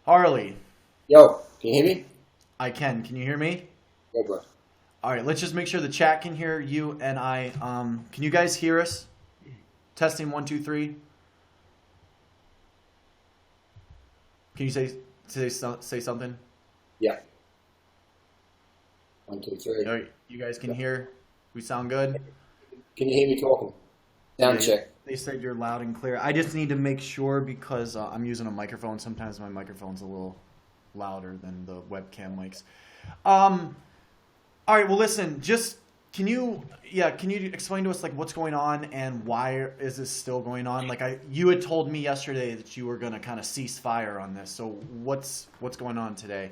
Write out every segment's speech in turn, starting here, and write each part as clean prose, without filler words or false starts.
Harley, Yo, can you hear me? I can. Can you hear me? Yeah, bro. All right, let's just make sure the chat can hear you and I. Can you guys hear us? Testing 1, 2, 3. Can you say something? Yeah. 1, 2, 3. All right, you guys can hear. We sound good. Can you hear me talking? Sound check. They said you're loud and clear. I just need to make sure because I'm using a microphone. Sometimes my microphone's a little louder than the webcam mics. All right. Well, listen. Just can you explain to us like what's going on and why is this still going on? Like you had told me yesterday that you were gonna kind of cease fire on this. So what's going on today?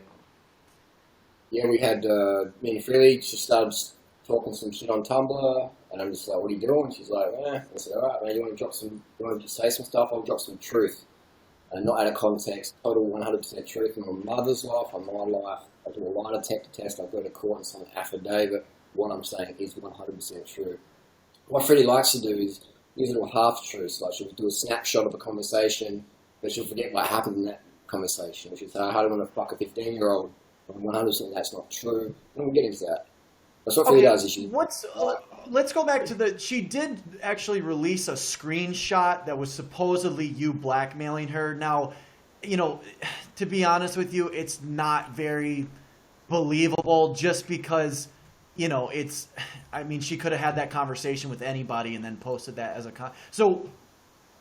Yeah, we had me and Freely. She started talking some shit on Tumblr, and I'm just like, "What are you doing?" She's like, "Eh." I said, "All right, man. You want to just say some stuff? I'll drop some truth, not out of context. Total 100% truth in my mother's life, on my life. I do a lot of tech to test. I go to court and sign an affidavit. What I'm saying is 100% true. What Freddie likes to do is use little half-truths. Like she'll do a snapshot of a conversation, but she'll forget what happened in that conversation. She'll say, "How do I want to fuck a 15-year-old?" 100% that's not true. And we'll get into that. That's what Freddie does. Let's go back to she did actually release a screenshot that was supposedly you blackmailing her. Now, to be honest with you, it's not very believable just because, she could have had that conversation with anybody and then posted that as so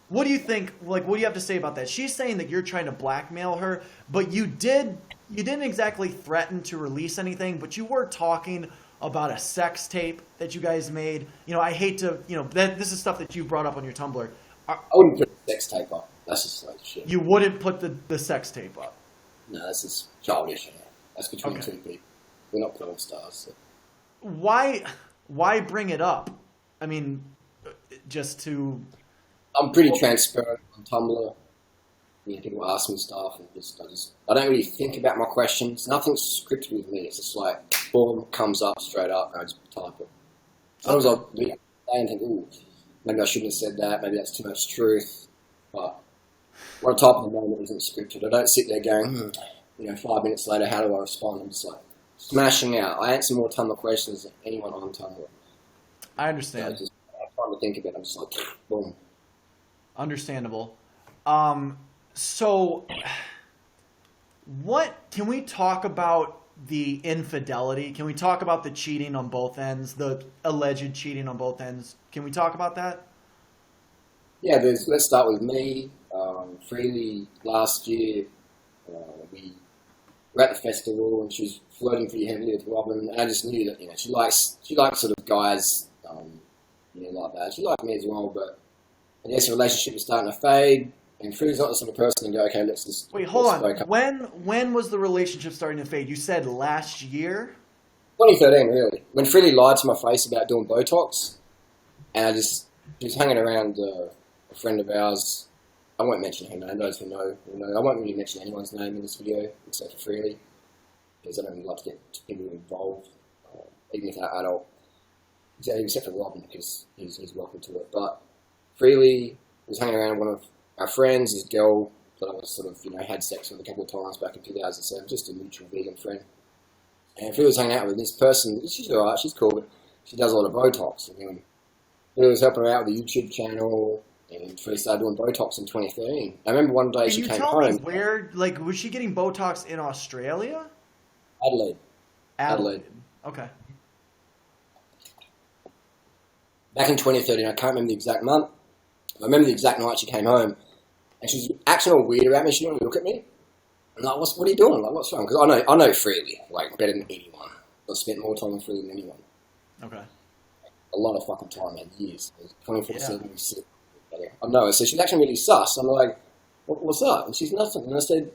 what do you think, what do you have to say about that? She's saying that you're trying to blackmail her, but you didn't exactly threaten to release anything, but you were talking about a sex tape that you guys made. I hate to, this is stuff that you brought up on your Tumblr. I wouldn't put the sex tape up. That's just like shit. You wouldn't put the sex tape up? No, that's just childish. That's between two people. We're not porn stars. So. Why bring it up? I mean, just to... I'm pretty transparent on Tumblr. People ask me stuff, and I don't really think about my questions. Nothing's scripted with me. It's just like, boom, comes up straight up, and I just type it. Sometimes I'll read it and think, ooh, maybe I shouldn't have said that. Maybe that's too much truth. But what I type in the moment isn't scripted. I don't sit there going, 5 minutes later, how do I respond? I'm just like smashing out. I answer more Tumblr questions than anyone on Tumblr. I understand. I have time to think of it. I'm just like, boom. Understandable. So, can we talk about the infidelity? Can we talk about the cheating on both ends, the alleged cheating on both ends? Can we talk about that? Yeah, let's start with me. Freely, last year, we were at the festival and she was flirting pretty heavily with Robin, and I just knew that, she likes sort of guys, like that. She liked me as well, but I guess the relationship was starting to fade. And Freely's not the sort of person to go, okay, let's just... Wait, hold on. When was the relationship starting to fade? You said last year? 2013, really. When Freely lied to my face about doing Botox, and she was hanging around a friend of ours. I won't mention her name, those who know. I won't really mention anyone's name in this video, except for Freely, because I don't really like to get people involved, even if they're adult. Except for Robin, because he's welcome to it. But Freely was hanging around one of our friends, this girl that I was sort of, had sex with a couple of times back in 2007, just a mutual vegan friend. And Freely was hanging out with this person. She's alright, she's cool, but she does a lot of Botox. And Freely was helping her out with the YouTube channel, and Freely started doing Botox in 2013. I remember one day she came home. Can you tell me where, was she getting Botox in Australia? Adelaide. Okay. Back in 2013, I can't remember the exact month. I remember the exact night she came home, and she was acting all weird about me. She didn't look at me. I'm like, what are you doing? Like, what's wrong? Because I know Freely, better than anyone. I've spent more time with Freely than anyone. Okay. A lot of fucking time, man, years. 24/7, we sit together. I know. So she's acting really sus. I'm like, what's up? And she's nothing. And I said,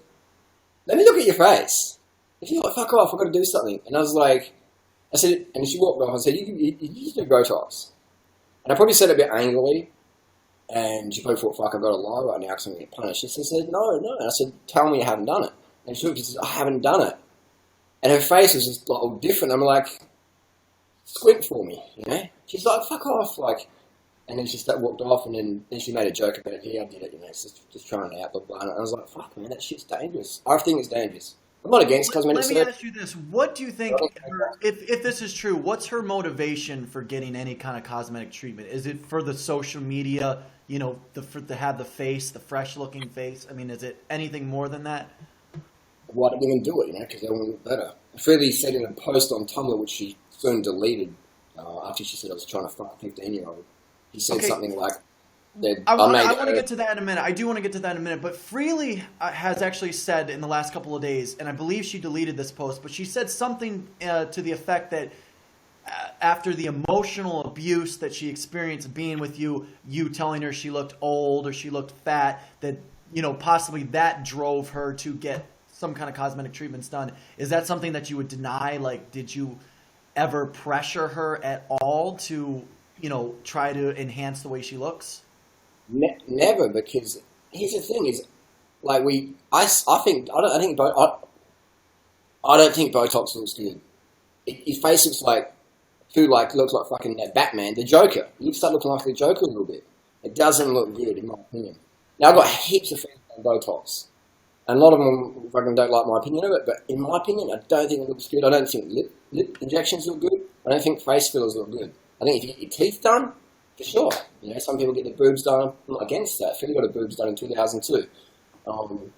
let me look at your face. If you're like, fuck off, I've got to do something. And I was like, and she walked off and said, you just do Botox. And I probably said it a bit angrily. And she probably thought, fuck, I've got to lie right now because I'm going to get punished. And she said, no. And I said, tell me you haven't done it. And she said, I haven't done it. And her face was just all different. I'm like, squint for me, She's like, fuck off. And then she walked off, and then she made a joke about it. Yeah, I did it, it's just trying it out, blah, blah. And I was like, fuck, man, that shit's dangerous. I think it's dangerous. I'm not against cosmetic surgery. Let me ask you this. What do you think, if this is true, what's her motivation for getting any kind of cosmetic treatment? Is it for the social media, to have the face, the fresh-looking face? I mean, is it anything more than that? Why did women do it, because they want to look better. Freely said in a post on Tumblr, which she soon deleted, after she said I was trying to fuck a 15-year-old. He said something like, I want to get to that in a minute. I do want to get to that in a minute. But Freely has actually said in the last couple of days, and I believe she deleted this post, but she said something to the effect that after the emotional abuse that she experienced being with you telling her she looked old or she looked fat, that possibly that drove her to get some kind of cosmetic treatments done. Is that something that you would deny? Like, did you ever pressure her at all to try to enhance the way she looks? Never, because here's the thing: is like I don't think Botox looks good. His face looks like looks like fucking that Batman, the Joker. You start looking like the Joker a little bit. It doesn't look good, in my opinion. Now I've got heaps of fans on Botox, and a lot of them fucking don't like my opinion of it. But in my opinion, I don't think it looks good. I don't think lip injections look good. I don't think face fillers look good. I think if you get your teeth done, for sure. Some people get their boobs done. I'm not against that. Philly got her boobs done in 2002. I'm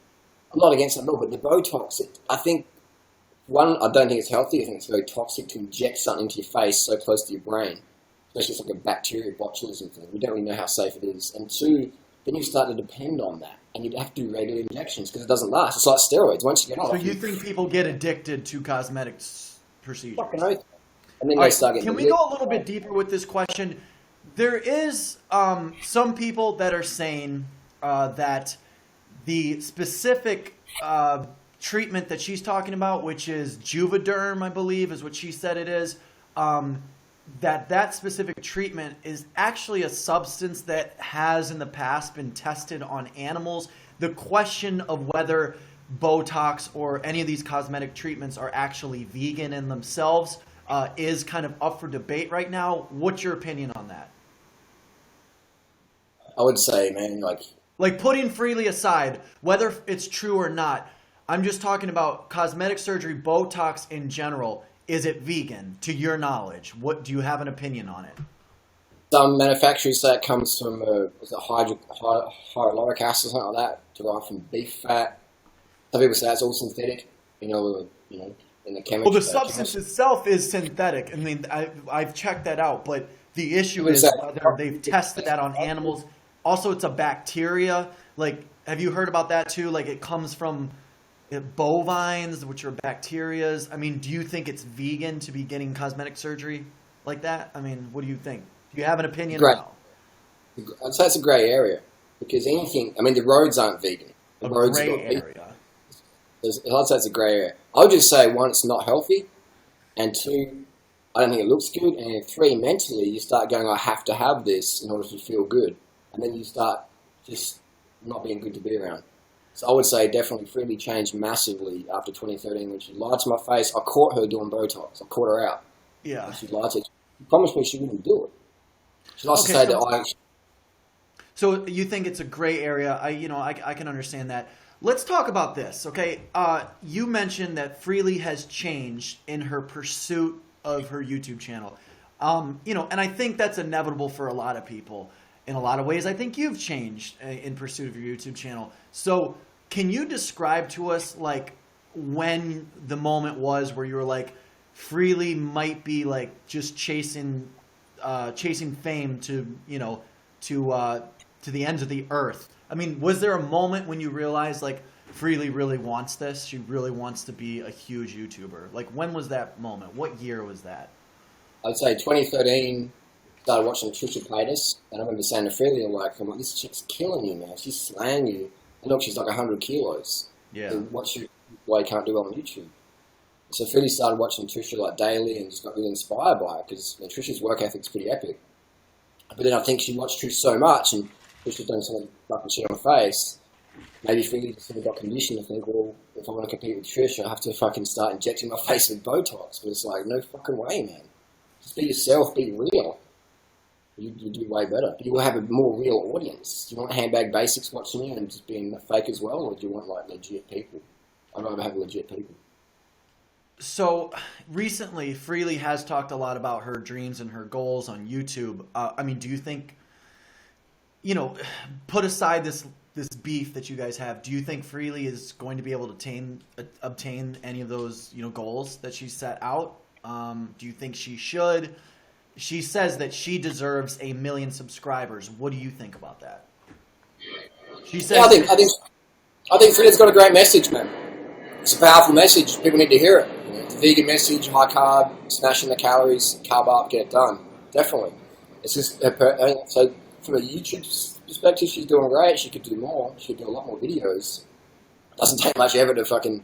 not against that at all. But the Botox, I think, one, I don't think it's healthy. I think it's very toxic to inject something into your face so close to your brain. Especially if it's like a bacteria botulism thing. We don't really know how safe it is. And two, then you start to depend on that. And you'd have to do regular injections because it doesn't last. It's like steroids. Once you get off. So you think people get addicted to cosmetic procedures? Fucking oath. And then they start getting. Can we go a little bit deeper with this question? There is some people that are saying that the specific treatment that she's talking about, which is Juvederm, I believe, is what she said it is, that specific treatment is actually a substance that has in the past been tested on animals. The question of whether Botox or any of these cosmetic treatments are actually vegan in themselves is kind of up for debate right now. What's your opinion on that? I would say, man, like putting Freely aside, whether it's true or not, I'm just talking about cosmetic surgery, Botox in general. Is it vegan, to your knowledge? What do you have an opinion on it? Some manufacturers say it comes from hyaluronic acid or something like that, derived from beef fat. Some people say it's all synthetic, in the chemical. Well, the substance itself is synthetic. I mean, I've checked that out, but the issue is whether they've tested that on animals. Also, it's a bacteria. Like, have you heard about that too? Like, it comes from bovines, which are bacterias. I mean, do you think it's vegan to be getting cosmetic surgery like that? I mean, what do you think? Do you have an opinion? I'd say it's a grey area because anything. I mean, the roads aren't vegan. The roads are area. I'd say it's a grey area. I would just say, one, it's not healthy, and two, I don't think it looks good, and three, mentally, you start going, I have to have this in order to feel good, and then you start just not being good to be around. So I would say definitely Freely changed massively after 2013 when she lied to my face. I caught her doing Botox. I caught her out. Yeah. And she lied to me. She promised me she wouldn't do it. She likes to say that I... So you think it's a gray area. I can understand that. Let's talk about this, okay? You mentioned that Freely has changed in her pursuit of her YouTube channel. And I think that's inevitable for a lot of people. In a lot of ways, I think you've changed in pursuit of your YouTube channel. So can you describe to us, like, when the moment was where you were like, Freely might be, like, just chasing fame to the ends of the earth? I mean, was there a moment when you realized, like, Freely really wants this? She really wants to be a huge YouTuber. Like, when was that moment? What year was that? I'd say 2013... started watching Trisha Paytas, and I remember saying to Freely, I'm like, this chick's killing you, man. She's slaying you. And look, she's like 100 kilos. Yeah. And why you can't do well on YouTube? So Freely started watching Trisha like daily and just got really inspired by it because Trisha's work ethic's pretty epic. But then I think she watched Trish so much, and Trisha's done something fucking shit on her face. Maybe Freely just got conditioned to think, well, if I want to compete with Trish, I have to fucking start injecting my face with Botox. But it's like, no fucking way, man. Just be yourself, be real. you do way better. You will have a more real audience. Do you want handbag basics watching you and just being fake as well, or do you want like legit people? I'd rather have legit people. So recently, Freely has talked a lot about her dreams and her goals on YouTube. I mean, do you think, put aside this beef that you guys have, do you think Freely is going to be able to obtain any of those goals that she set out? Do you think she should? She says that she deserves 1 million subscribers. What do you think about that? She says. Yeah, I think Freely's got a great message, man. It's a powerful message. People need to hear it. It's a vegan message, high carb, smashing the calories, carb up, get it done. Definitely. It's just so from a YouTube perspective, she's doing great. She could do more. She could do a lot more videos. Doesn't take much effort to fucking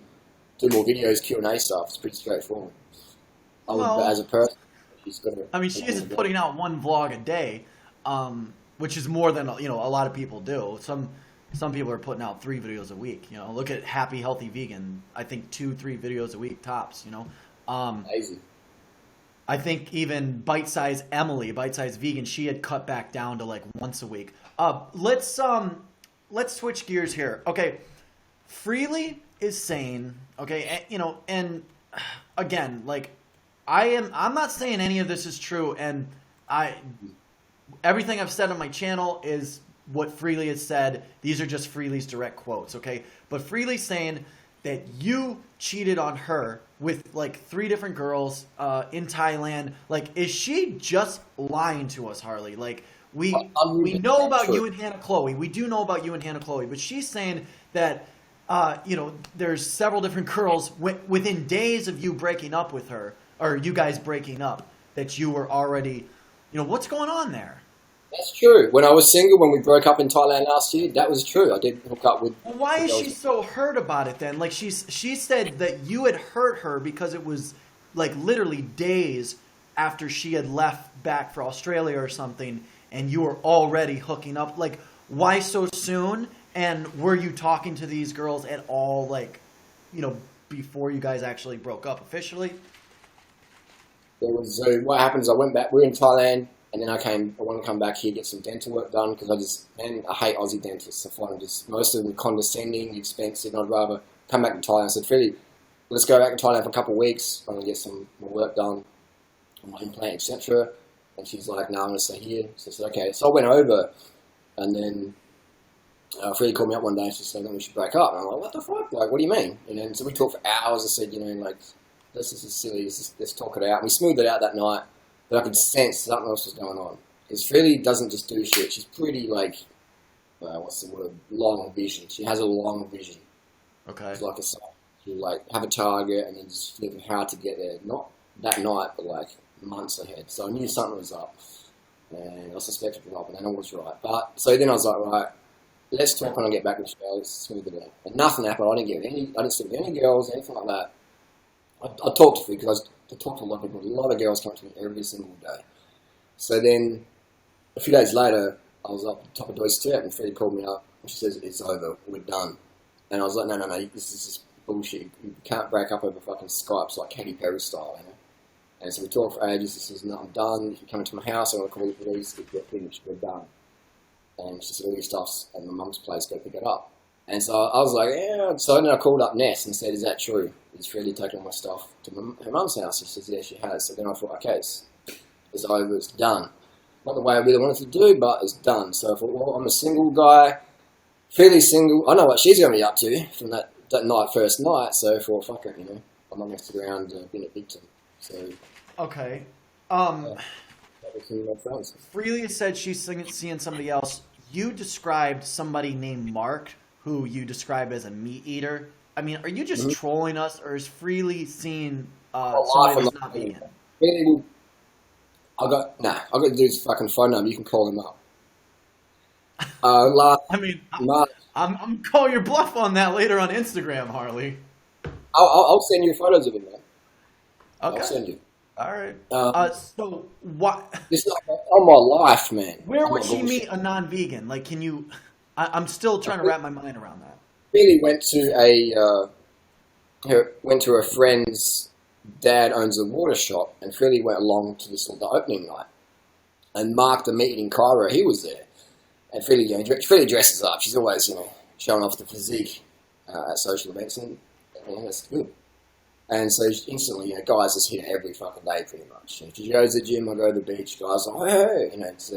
do more videos, Q&A stuff. It's pretty straightforward. As a person, she's got to. I mean, she is putting out 1 vlog a day, which is more than a lot of people do. Some people are putting out 3 videos a week. Look at Happy Healthy Vegan. I think 2-3 videos a week tops. Amazing. I think even Bite Size Vegan, she had cut back down to like once a week. Let's switch gears here. Okay, Freely is saying, okay, and again, like I'm not saying any of this is true, and everything I've said on my channel is what Freely has said. These are just Freely's direct quotes, okay? But Freely's saying that you cheated on her with like 3 different girls in Thailand. Like, is she just lying to us, Harley? Like, we know about you and Hannah Chloe. We do know about you and Hannah Chloe, but she's saying that there's several different girls within days of you breaking up with her, or you guys breaking up, that you were already, what's going on there? That's true. When I was single, when we broke up in Thailand last year, that was true. I did hook up with... Well, why is she so hurt about it then? Like, she said that you had hurt her because it was, like, literally days after she had left back for Australia or something, and you were already hooking up. Like, why so soon? And were you talking to these girls at all, like, before you guys actually broke up officially? There was... what happens, I went back... We were in Thailand... And then I want to come back here, get some dental work done, because I hate Aussie dentists. I find them most of them condescending, expensive, and I'd rather come back to Thailand. I said, Freddie, let's go back to Thailand for a couple of weeks. I'm going to get some more work done on my implant, etc. And she's like, no, I'm going to stay here. So I said, okay. So I went over, and then Freddie called me up one day and she said, we should break up. And I'm like, what the fuck? Like, what do you mean? And so we talked for hours. I said, this is silly. Let's talk it out. And we smoothed it out that night. But I could sense something else was going on. Because Freely doesn't just do shit. She's pretty, like, what's the word? Long vision. She has a long vision. Okay. She's like she'll, like, have a target and then just think of how to get there. Not that night, but, like, months ahead. So I knew something was up. And I suspected it was up, and I know it was right. But, so then I was like, right, let's talk when I get back to Australia. Let's smooth it out. And nothing happened. I didn't sleep with any girls, anything like that. I talked to Freely because I talked to a lot of people. A lot of girls come to me every single day. So then, a few days later, I was up at the top of Doy's step, and Freddie called me up, and she says, it's over, we're done. And I was like, no, this is just bullshit. You can't break up over fucking Skype. It's like Katy Perry style, And so we talked for ages. She says, no, I'm done. If you come into my house, I'm going to call the police. Get finished, we're done. And she said, all your stuff's at my mum's place, go pick it up. And so I was like, yeah. So then I called up Ness and said, is that true? Is Freddie taking all my stuff to her mum's house? She says, yeah, she has. So then I thought, okay, it's over, it's done. Not the way I really wanted to do, but it's done. So I thought, well, I'm a single guy, fairly single. I know what she's going to be up to from that first night. So I thought, fuck it, I'm not going to sit around being a victim. So okay. Friends. Freely said she's seeing somebody else. You described somebody named Mark, who you describe as a meat eater. I mean, are you just trolling us, or is Freely seeing somebody that's not vegan? I got to do his fucking phone number. You can call him up. I'm calling your bluff on that later on Instagram, Harley. I'll send you photos of him, man. Okay. I'll send you. All right. So what? This is like on my life, man. Where would she meet a non-vegan? Like, can you? I'm still trying to wrap my mind around that. Really went to a friend's dad owns a water shop, and Freely went along to the opening night. And Mark, the meeting in Cairo, he was there. And Freddie, Freddie dresses up. She's always, showing off the physique at social events, and that's good. And so instantly, guys just hit her every fucking day, pretty much. If she goes to the gym, I go to the beach, guys are like, hey, So,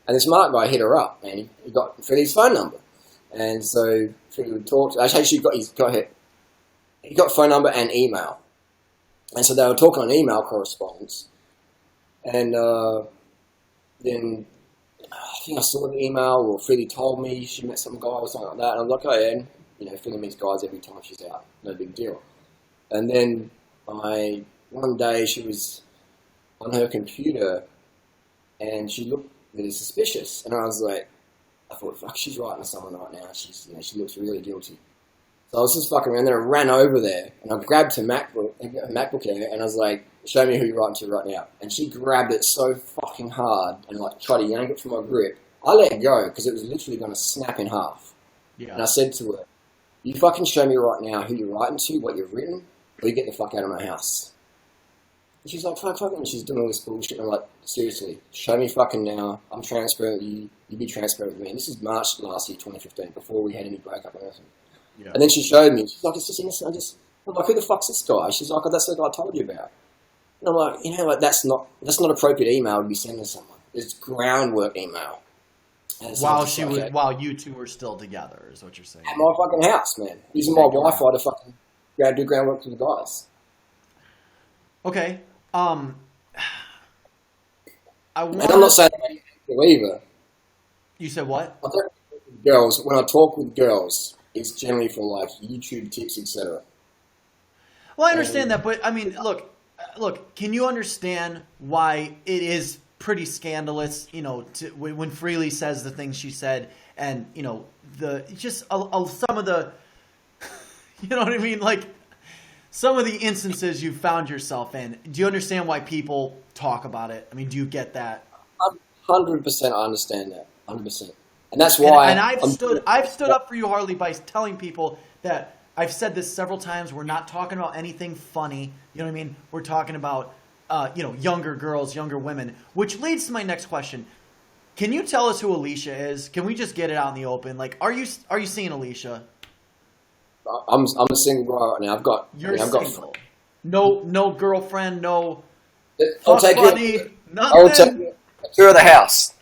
and this Mark guy hit her up, and he got Freddie's phone number. And so Freddie would talk. Actually, he got phone number and email. And so they were talking on email correspondence. And then I think I saw the email, or Freddie told me she met some guy or something like that. And I'm like, oh yeah, Freddie meets guys every time she's out. No big deal. And then one day she was on her computer and she looked really suspicious. And I was like, I thought, fuck, she's writing to someone right now. She looks really guilty. So I was just fucking around there and ran over there and I grabbed her MacBook Air and I was like, show me who you're writing to right now. And she grabbed it so fucking hard and tried to yank it from my grip. I let it go because it was literally going to snap in half. Yeah. And I said to her, you fucking show me right now who you're writing to, what you've written, or you get the fuck out of my house. And she's like, fuck, and she's doing all this bullshit. And I'm like, seriously, show me fucking now. I'm transparent with you. You be transparent with me. And this is March last year, 2015, before we had any breakup or anything. Yeah. And then she showed me. She's like, it's just innocent. I'm like, who the fuck's this guy? She's like, oh, that's the guy I told you about. And I'm like, that's not appropriate email to be sending to someone. It's groundwork email. While you two were still together, is what you're saying. At my fucking house, man. Using my Wi-Fi to fucking do groundwork to the guys. Okay. And I'm not saying I believe her. You said what? Girls, when I talk with girls, it's generally for like YouTube tips, etc. Well, I understand that, but I mean, look, can you understand why it is pretty scandalous, when Freely says the things she said, and some of the, you know what I mean, like some of the instances you found yourself in. Do you understand why people talk about it? I mean, do you get that? 100%, I understand that, 100%, and that's why. And I've stood up for you, Harley, by telling people that I've said this several times. We're not talking about anything funny. You know what I mean? We're talking about younger girls, younger women, which leads to my next question. Can you tell us who Alicia is? Can we just get it out in the open? Like, are you seeing Alicia? I'm a single guy right now. I've got no girlfriend, no. I'll take buddy, I'll take a tour of the house.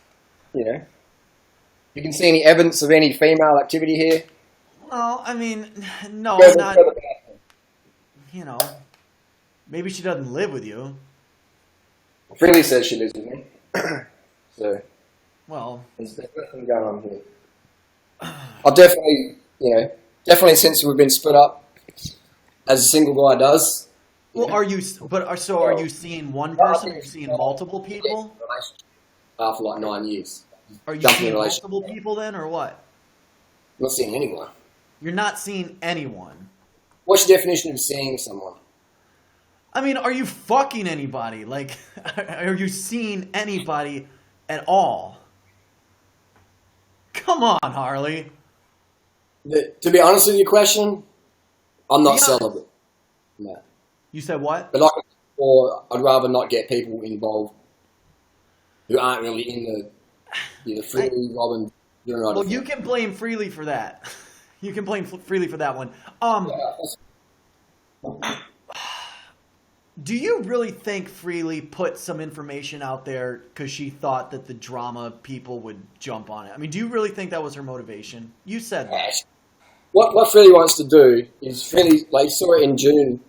You can see any evidence of any female activity here. Well, I mean, no, not. Maybe she doesn't live with you. Freely says she lives with me. So, well, there's nothing going on here. I'll definitely since we've been split up, as a single guy does. Well, are you seeing one person? Are you seeing multiple people? After like 9 years. Are you seeing multiple people then, or what? I'm not seeing anyone. You're not seeing anyone. What's the definition of seeing someone? I mean, are you fucking anybody? Like, are you seeing anybody at all? Come on, Harley. To be honest with your question, I'm not celibate. No. You said what? But I'd rather not get people involved who aren't really in the Freely, Robin, Younow. Well, you can blame Freely for that. You can blame Freely for that one. Do you really think Freely put some information out there because she thought that the drama people would jump on it? I mean, do you really think that was her motivation? You said that. What Freely wants to do is Freely, like, you saw it in June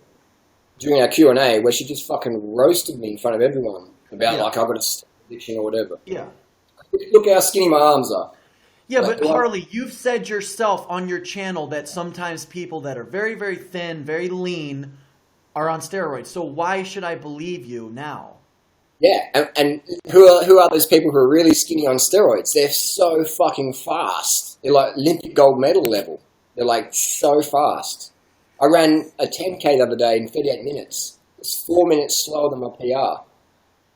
during our Q&A where she just fucking roasted me in front of everyone about like I've got a addiction or whatever. Yeah. Look how skinny my arms are. Yeah, but Harley, you've said yourself on your channel that sometimes people that are very, very thin, very lean are on steroids. So why should I believe you now? Yeah, and who are those people who are really skinny on steroids? They're so fucking fast. They're like Olympic gold medal level. They're like so fast. I ran a 10K the other day in 38 minutes. It's 4 minutes slower than my PR.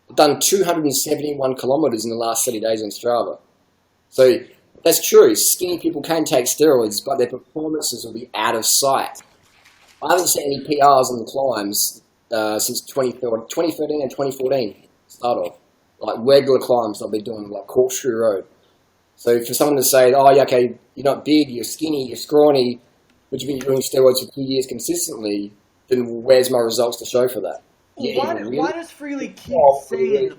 I've done 271 kilometers in the last 30 days on Strava. So that's true. Skinny people can take steroids, but their performances will be out of sight. I haven't seen any PRs on the climbs since 2013 and 2014 start off. like regular climbs I've been doing, like Corkscrew Road. So for someone to say, oh, yeah, okay, you're not big, you're skinny, you're scrawny, but you've been doing steroids for 2 years consistently, then where's my results to show for that? Why does Freely keep saying?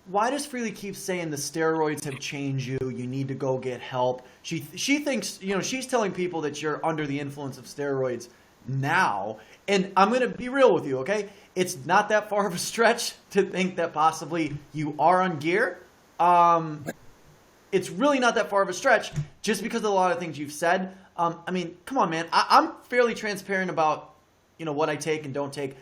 Why does Freely keep saying the steroids have changed you? You need to go get help. She thinks, you know, she's telling people that you're under the influence of steroids now. And I'm gonna be real with you, okay? It's not that far of a stretch to think that possibly you are on gear. It's really not that far of a stretch, just because of a lot of things you've said. I mean, come on, man. I'm fairly transparent about, you know, what I take and don't take.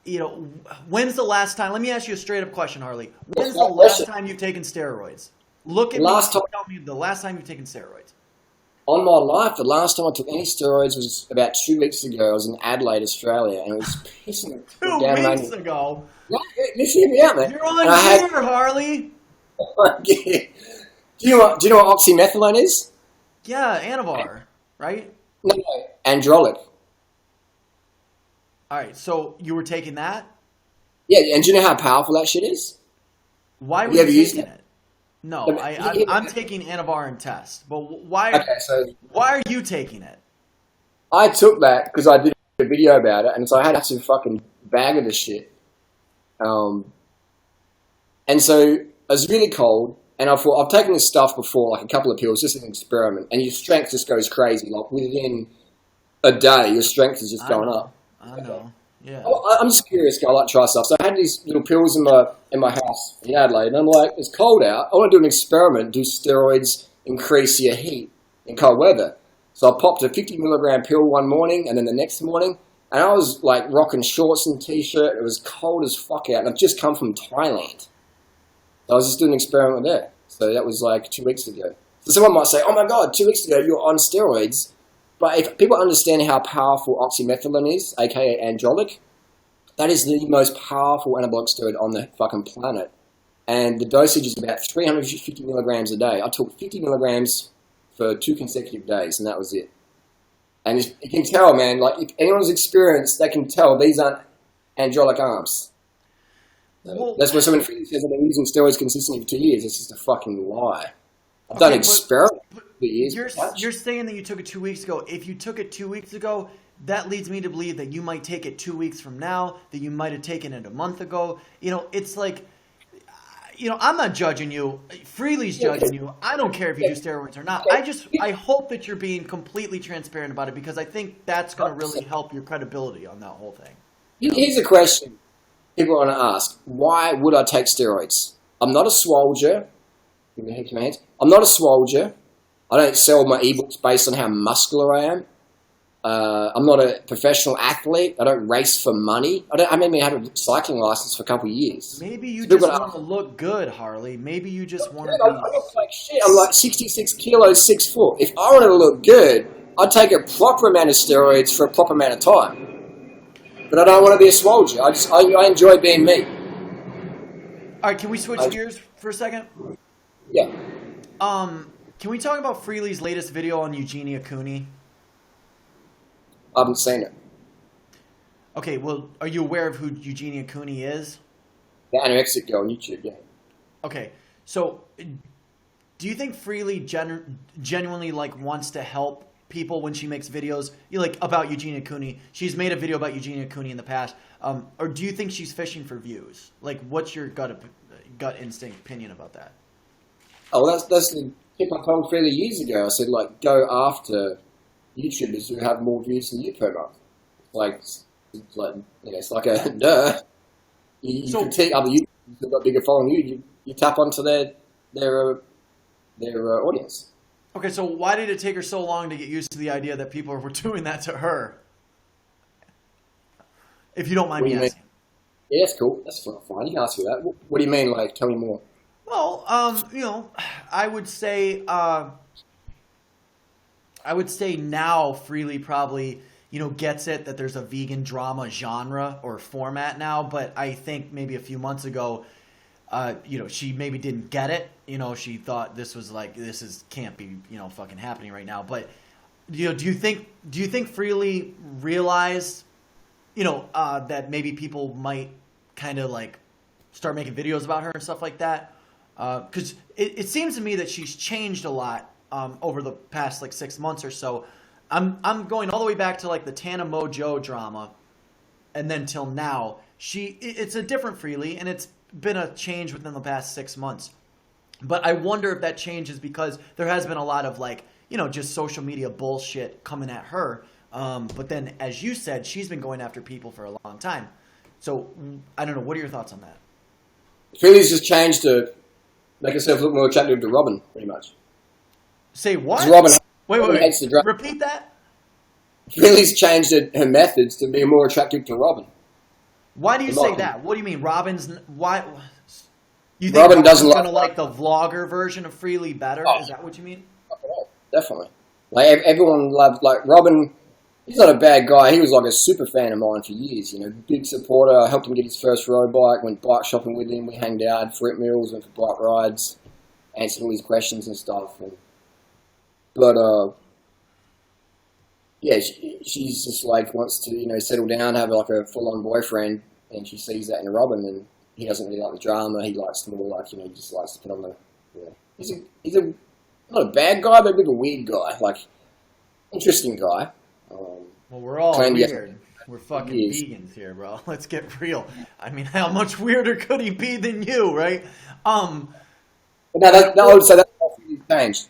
You know, when's the last time? Let me ask you a straight up question, Harley. When's the last time you've taken steroids? Look at me and tell me the last time you've taken steroids. On my life, the last time I took any steroids was about 2 weeks ago. I was in Adelaide, Australia, and it was pissing 2 weeks ago? Yeah, listen, hear me out, man. You're on gear, Harley. Do you know what oxymethylone is? Yeah, Anavar, right? No, androlic. All right, so you were taking that? Yeah, and do you know how powerful that shit is? Why were you taking it? No, I'm taking Anavar and test. But why are you taking it? I took that because I did a video about it, and so I had to fucking bag of the shit. And so it was really cold, and I thought, I've taken this stuff before, like a couple of pills, just as an experiment, and your strength just goes crazy. Like within a day, your strength is just going up. I know. Yeah. I'm just curious. I like to try stuff. So I had these little pills in my house in Adelaide, and I'm like, it's cold out. I want to do an experiment. Do steroids increase your heat in cold weather? So I popped a 50 milligram pill one morning, and then the next morning, and I was like rocking shorts and t-shirt. It was cold as fuck out, and I've just come from Thailand. So I was just doing an experiment there. So that was like 2 weeks ago. So someone might say, oh my God, 2 weeks ago you were on steroids. But if people understand how powerful oxymethylone is, aka androlic, that is the most powerful anabolic steroid on the fucking planet. And the dosage is about 350 milligrams a day. I took 50 milligrams for 2 consecutive days, and that was it. And you can tell, man, like if anyone's experienced, they can tell these aren't androlic arms. That's why someone says I've been using steroids consistently for 2 years. It's just a fucking lie. I've done experiments for years. You're saying that you took it 2 weeks ago. If you took it 2 weeks ago, that leads me to believe that you might take it 2 weeks from now, that you might have taken it a month ago. You know, it's like, you know, I'm not judging you. Freely's judging you. I don't care if you do steroids or not. I hope that you're being completely transparent about it, because I think that's going to really help your credibility on that whole thing. Here's a question people want to ask. Why would I take steroids? I'm not a swolger. I'm not a swolger. I don't sell my ebooks based on how muscular I am. I'm not a professional athlete. I don't race for money. I haven't even had a cycling license for a couple of years. Maybe you just want to look good, Harley. Maybe you just want to be... I look like shit. I'm like 66 kilos, 6 foot. If I wanted to look good, I'd take a proper amount of steroids for a proper amount of time. But I don't want to be a swolger. I enjoy being me. All right, can we switch gears for a second? Yeah. Can we talk about Freely's latest video on Eugenia Cooney? I haven't seen it. Okay, well, are you aware of who Eugenia Cooney is? The anorexic girl on YouTube, yeah. Okay, so do you think Freely genuinely like wants to help people when she makes videos like about Eugenia Cooney? She's made a video about Eugenia Cooney in the past, or do you think she's fishing for views? Like, what's your gut instinct opinion about that? Oh, well, that's the tip I told Freely years ago. I said, like, go after YouTubers who have more views than you per month. It's like a duh. You critique other YouTubers who've got bigger following you tap onto their audience. Okay, so why did it take her so long to get used to the idea that people were doing that to her? If you don't mind me asking. Yeah, that's cool. That's fine. You can ask me that. What do you mean? Like, tell me more. Well, I would say now Freely probably, gets it that there's a vegan drama genre or format now, but I think maybe a few months ago, she maybe didn't get it. She thought this can't be, fucking happening right now. But, do you think Freely realized, that maybe people might kind of like start making videos about her and stuff like that? Because it seems to me that she's changed a lot over the past like 6 months or so. I'm going all the way back to like the Tana Mojo drama, and then till now. It's a different Freely, and it's been a change within the past 6 months. But I wonder if that change is because there has been a lot of like, you know, just social media bullshit coming at her. But then, as you said, she's been going after people for a long time. So, I don't know. What are your thoughts on that? Freely's just changed to make herself look more attractive to Robin, pretty much. Say what? Robin wait. Repeat that? Freely's changed her methods to be more attractive to Robin. Why do you say that? What do you mean? Why? You think Robin Robin's going to like the vlogger version of Freely better? Oh. Is that what you mean? Definitely. Like, everyone loved, like, Robin. He's not a bad guy. He was like a super fan of mine for years, you know, big supporter. I helped him get his first road bike, went bike shopping with him. We hanged out, fruit meals, went for bike rides, answered all his questions and stuff. But yeah, she's just like wants to, you know, settle down, have like a full-on boyfriend, and she sees that in Robin, and he doesn't really like the drama. He likes more like, you know, he just likes to put on the, you know, he's a not a bad guy, but a bit of a weird guy, like interesting guy. Well, we're all weird. We're fucking vegans here, bro. Let's get real. I mean, how much weirder could he be than you, right? No, I would say that's what really changed.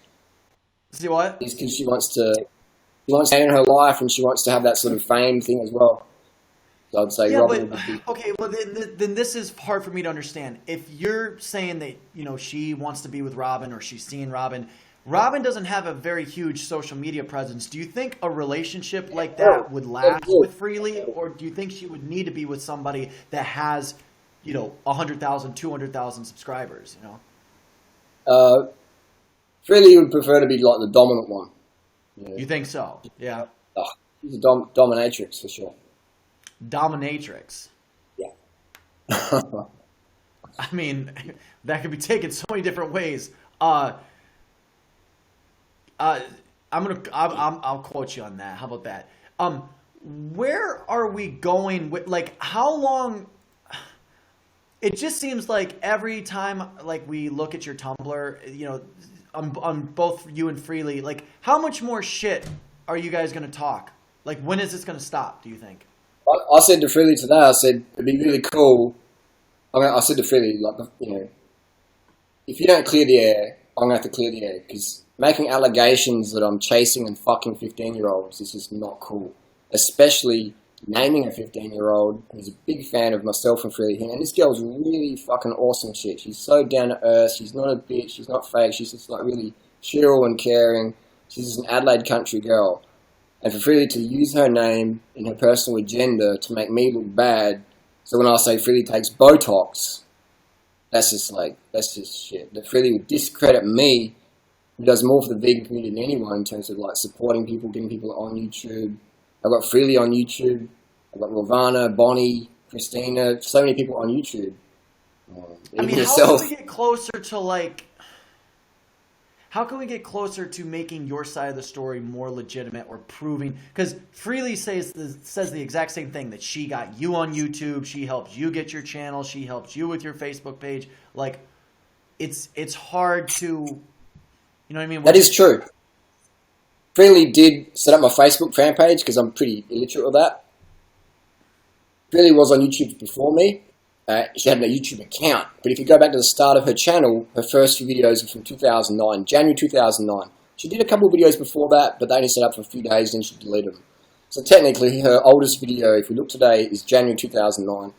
See what? Is because she wants to end her life, and she wants to have that sort of fame thing as well. So I'd say Robin would be... Okay, well, then this is hard for me to understand. If you're saying that, you know, she wants to be with Robin, or she's seeing Robin... Robin doesn't have a very huge social media presence. Do you think a relationship like that would last with Freely? Or do you think she would need to be with somebody that has, you know, 100,000, 200,000 subscribers, you know? Freely would prefer to be like the dominant one. You know? You think so? Yeah. Oh, she's a dominatrix for sure. Dominatrix? Yeah. I mean, that could be taken so many different ways. I'll quote you on that. How about that? Where are we going with, like, how long? It just seems like every time, like, we look at your Tumblr, you know, on both you and Freely, like, how much more shit are you guys going to talk? Like, when is this going to stop, do you think? I said to Freely today, I said, it'd be really cool. I said to Freely, like, you know, if you don't clear the air, I'm going to have to clear the air, because making allegations that I'm chasing and fucking 15-year-olds is just not cool. Especially naming a 15-year-old who's a big fan of myself and Freely. And this girl's really fucking awesome shit. She's so down to earth. She's not a bitch. She's not fake. She's just like really chill and caring. She's just an Adelaide country girl. And for Freely to use her name in her personal agenda to make me look bad. So when I say Freely takes Botox, that's just shit. That Freely would discredit me, who does more for the vegan community than anyone in terms of like supporting people, getting people on YouTube. I've got Freely on YouTube. I've got Ravana, Bonnie, Christina, so many people on YouTube. I mean, how can we get closer to like? How can we get closer to making your side of the story more legitimate or proving? Because Freely says the exact same thing, that she got you on YouTube, she helped you get your channel, she helped you with your Facebook page. Like, it's hard to, you know what I mean? That is true. Freely did set up my Facebook fan page because I'm pretty illiterate with that. Freely was on YouTube before me. She had no YouTube account. But if you go back to the start of her channel, her first few videos were from 2009, January 2009. She did a couple of videos before that, but they only set up for a few days, then she deleted them. So technically, her oldest video, if we look today, is January 2009.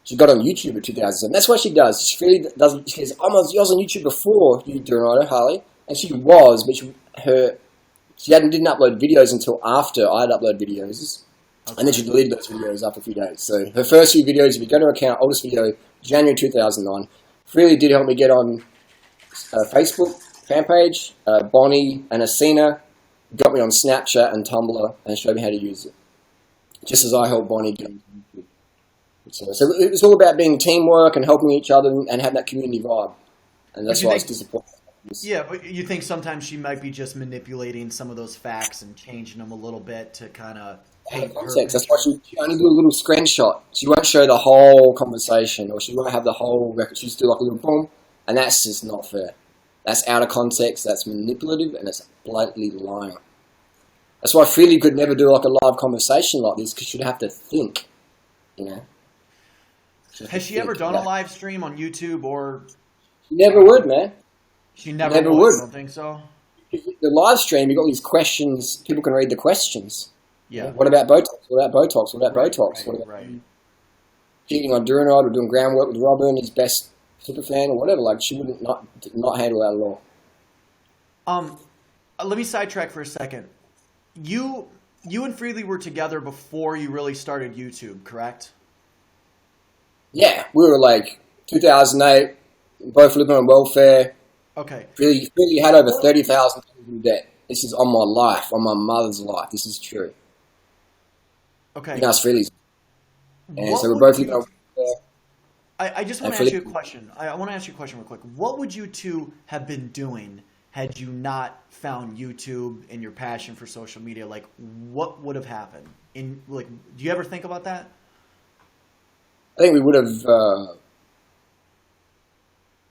She got on YouTube in 2007. That's what she does. She really does. She says, I was on YouTube before you, Durianrider, Harley. And she was, but she didn't upload videos until after I'd upload videos. Okay. And then she deleted those videos after a few days. So her first few videos, if you go to her account, oldest video, January 2009, Freely did help me get on Facebook fan page. Bonnie and Asina got me on Snapchat and Tumblr and showed me how to use it. Just as I helped Bonnie get on YouTube. So it was all about being teamwork and helping each other and have that community vibe. And that's why I was disappointed. Yeah, but you think sometimes she might be just manipulating some of those facts and changing them a little bit to kind of Out of Take her context. That's why picture. she only do a little screenshot. She won't show the whole conversation, or she won't have the whole record. She'll just do like a little boom, and that's just not fair. That's out of context. That's manipulative, and it's blatantly lying. That's why Freely could never do like a live conversation like this, because she'd have to think, you know. Has she ever done a live stream on YouTube, or She never would, man. she never, Never would? would. I don't think so. The live stream, you got these questions. People can read the questions. Yeah. What about Botox? What about Botox? What about Botox? Right, What about right. cheating on Durianrider or doing groundwork with Robin, his best superfan or whatever? Like, she wouldn't not handle that at all. Let me sidetrack for a second. You and Freely were together before you really started YouTube, correct? Yeah, we were like 2008, both living on welfare. Okay. Really had over 30,000 in debt. This is on my life, on my mother's life. This is true. Okay. You can ask Freely's. And What so we're would both you- living on welfare. I just want to And ask you a Freely- question. I want to ask you a question real quick. What would you two have been doing had you not found YouTube and your passion for social media? Like, what would have happened? Do you ever think about that? I think we would have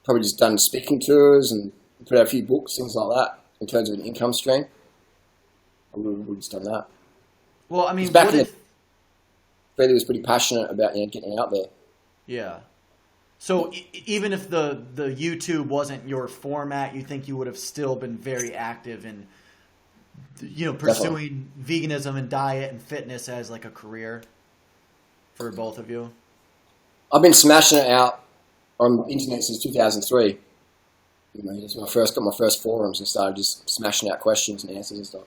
probably just done speaking tours and put out a few books, things like that, in terms of an income stream. I would have just done that. Well, I mean, Back what in if... Freely was pretty passionate about getting out there. Yeah. So even if the YouTube wasn't your format, you think you would have still been very active in, pursuing veganism and diet and fitness as like a career for both of you? I've been smashing it out on the internet since 2003. That's when I got my first forums and started just smashing out questions and answers and stuff.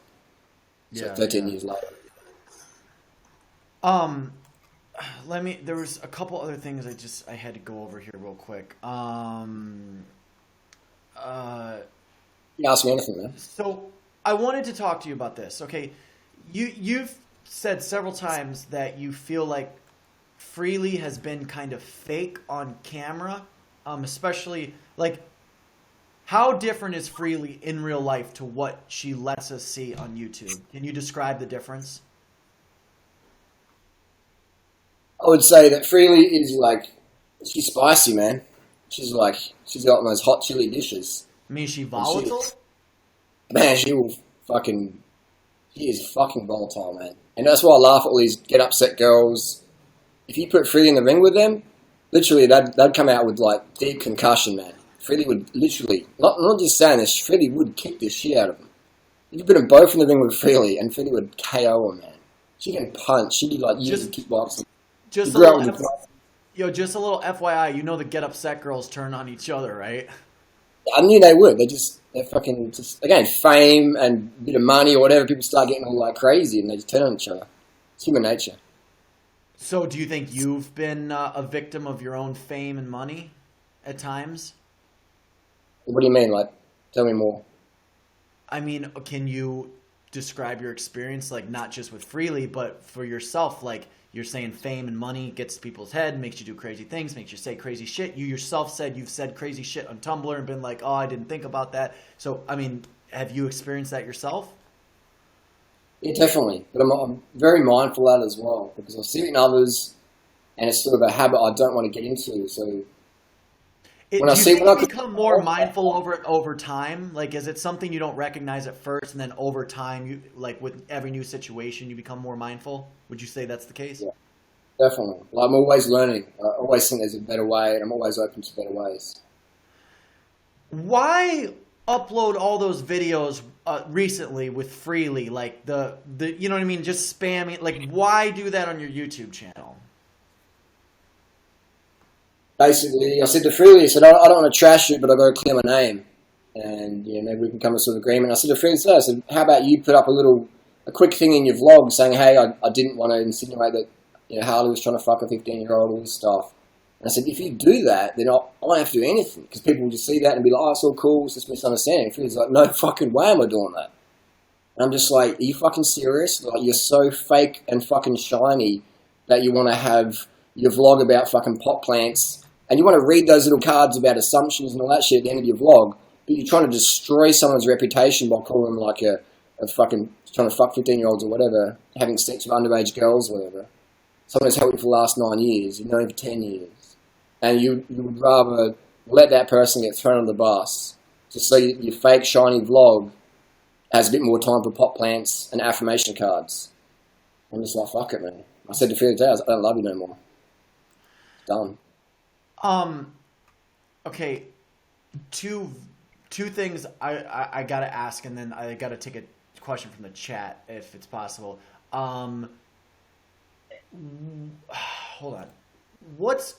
So 13 years later. There was a couple other things I had to go over here real quick. You ask me anything, man. So I wanted to talk to you about this. Okay, you've said several times that you feel like Freely has been kind of fake on camera, especially like how different is Freely in real life to what she lets us see on YouTube? Can you describe the difference? I would say that Freely is like, she's spicy, man. She's got those hot chili dishes. I mean, is she volatile? Man, she is fucking volatile, man. And that's why I laugh at all these get upset girls. If you put Freely in the ring with them, literally they'd come out with like deep concussion, man. Freely would literally, not just saying this, Freely would kick the shit out of them. You put them both in the ring with Freely, and Freely would KO them, man. She can punch. She'd be like using kickboxing. Just a little FYI, you know the get upset girls turn on each other, right? I knew they would. They're fucking just, again, fame and a bit of money or whatever. People start getting all like crazy and they just turn on each other. It's human nature. So do you think you've been a victim of your own fame and money at times? What do you mean? Like, tell me more. I mean, can you describe your experience, like not just with Freely, but for yourself? Like, you're saying fame and money gets to people's head, makes you do crazy things, makes you say crazy shit. You yourself said you've said crazy shit on Tumblr and been like, oh, I didn't think about that. So, I mean, have you experienced that yourself? Yeah, definitely. But I'm very mindful of that as well because I see it in others and it's sort of a habit I don't want to get into. So Do you think you become more mindful over time? Like, is it something you don't recognize at first, and then over time, you like with every new situation, you become more mindful? Would you say that's the case? Yeah, definitely. Like, I'm always learning. I always think there's a better way, and I'm always open to better ways. Why upload all those videos recently with Freely? Like the you know what I mean? Just spamming. Like, why do that on your YouTube channel? Basically, I said to Freely, I said, I don't want to trash it, but I've got to clear my name. And, maybe we can come to some agreement. I said to Freely, I said, how about you put up a quick thing in your vlog saying, hey, I didn't want to insinuate that, Harley was trying to fuck a 15-year-old, all this stuff. And I said, if you do that, then I won't have to do anything. Because people will just see that and be like, oh, it's all cool, it's just misunderstanding. And Freely's like, no fucking way am I doing that. And I'm just like, are you fucking serious? Like, you're so fake and fucking shiny that you want to have your vlog about fucking pot plants. And you want to read those little cards about assumptions and all that shit at the end of your vlog, but you're trying to destroy someone's reputation by calling them like a of fucking trying to fuck 15-year-olds or whatever, having sex with underage girls or whatever. Someone who's helped you for the last 9 years, you've known him for 10 years, and you would rather let that person get thrown on the bus just so your fake, shiny vlog has a bit more time for pot plants and affirmation cards. I'm just like, fuck it, man. I said to Phil today, I don't love you no more. Done. Okay, two things I gotta ask, and then I gotta take a question from the chat if it's possible. Hold on. What's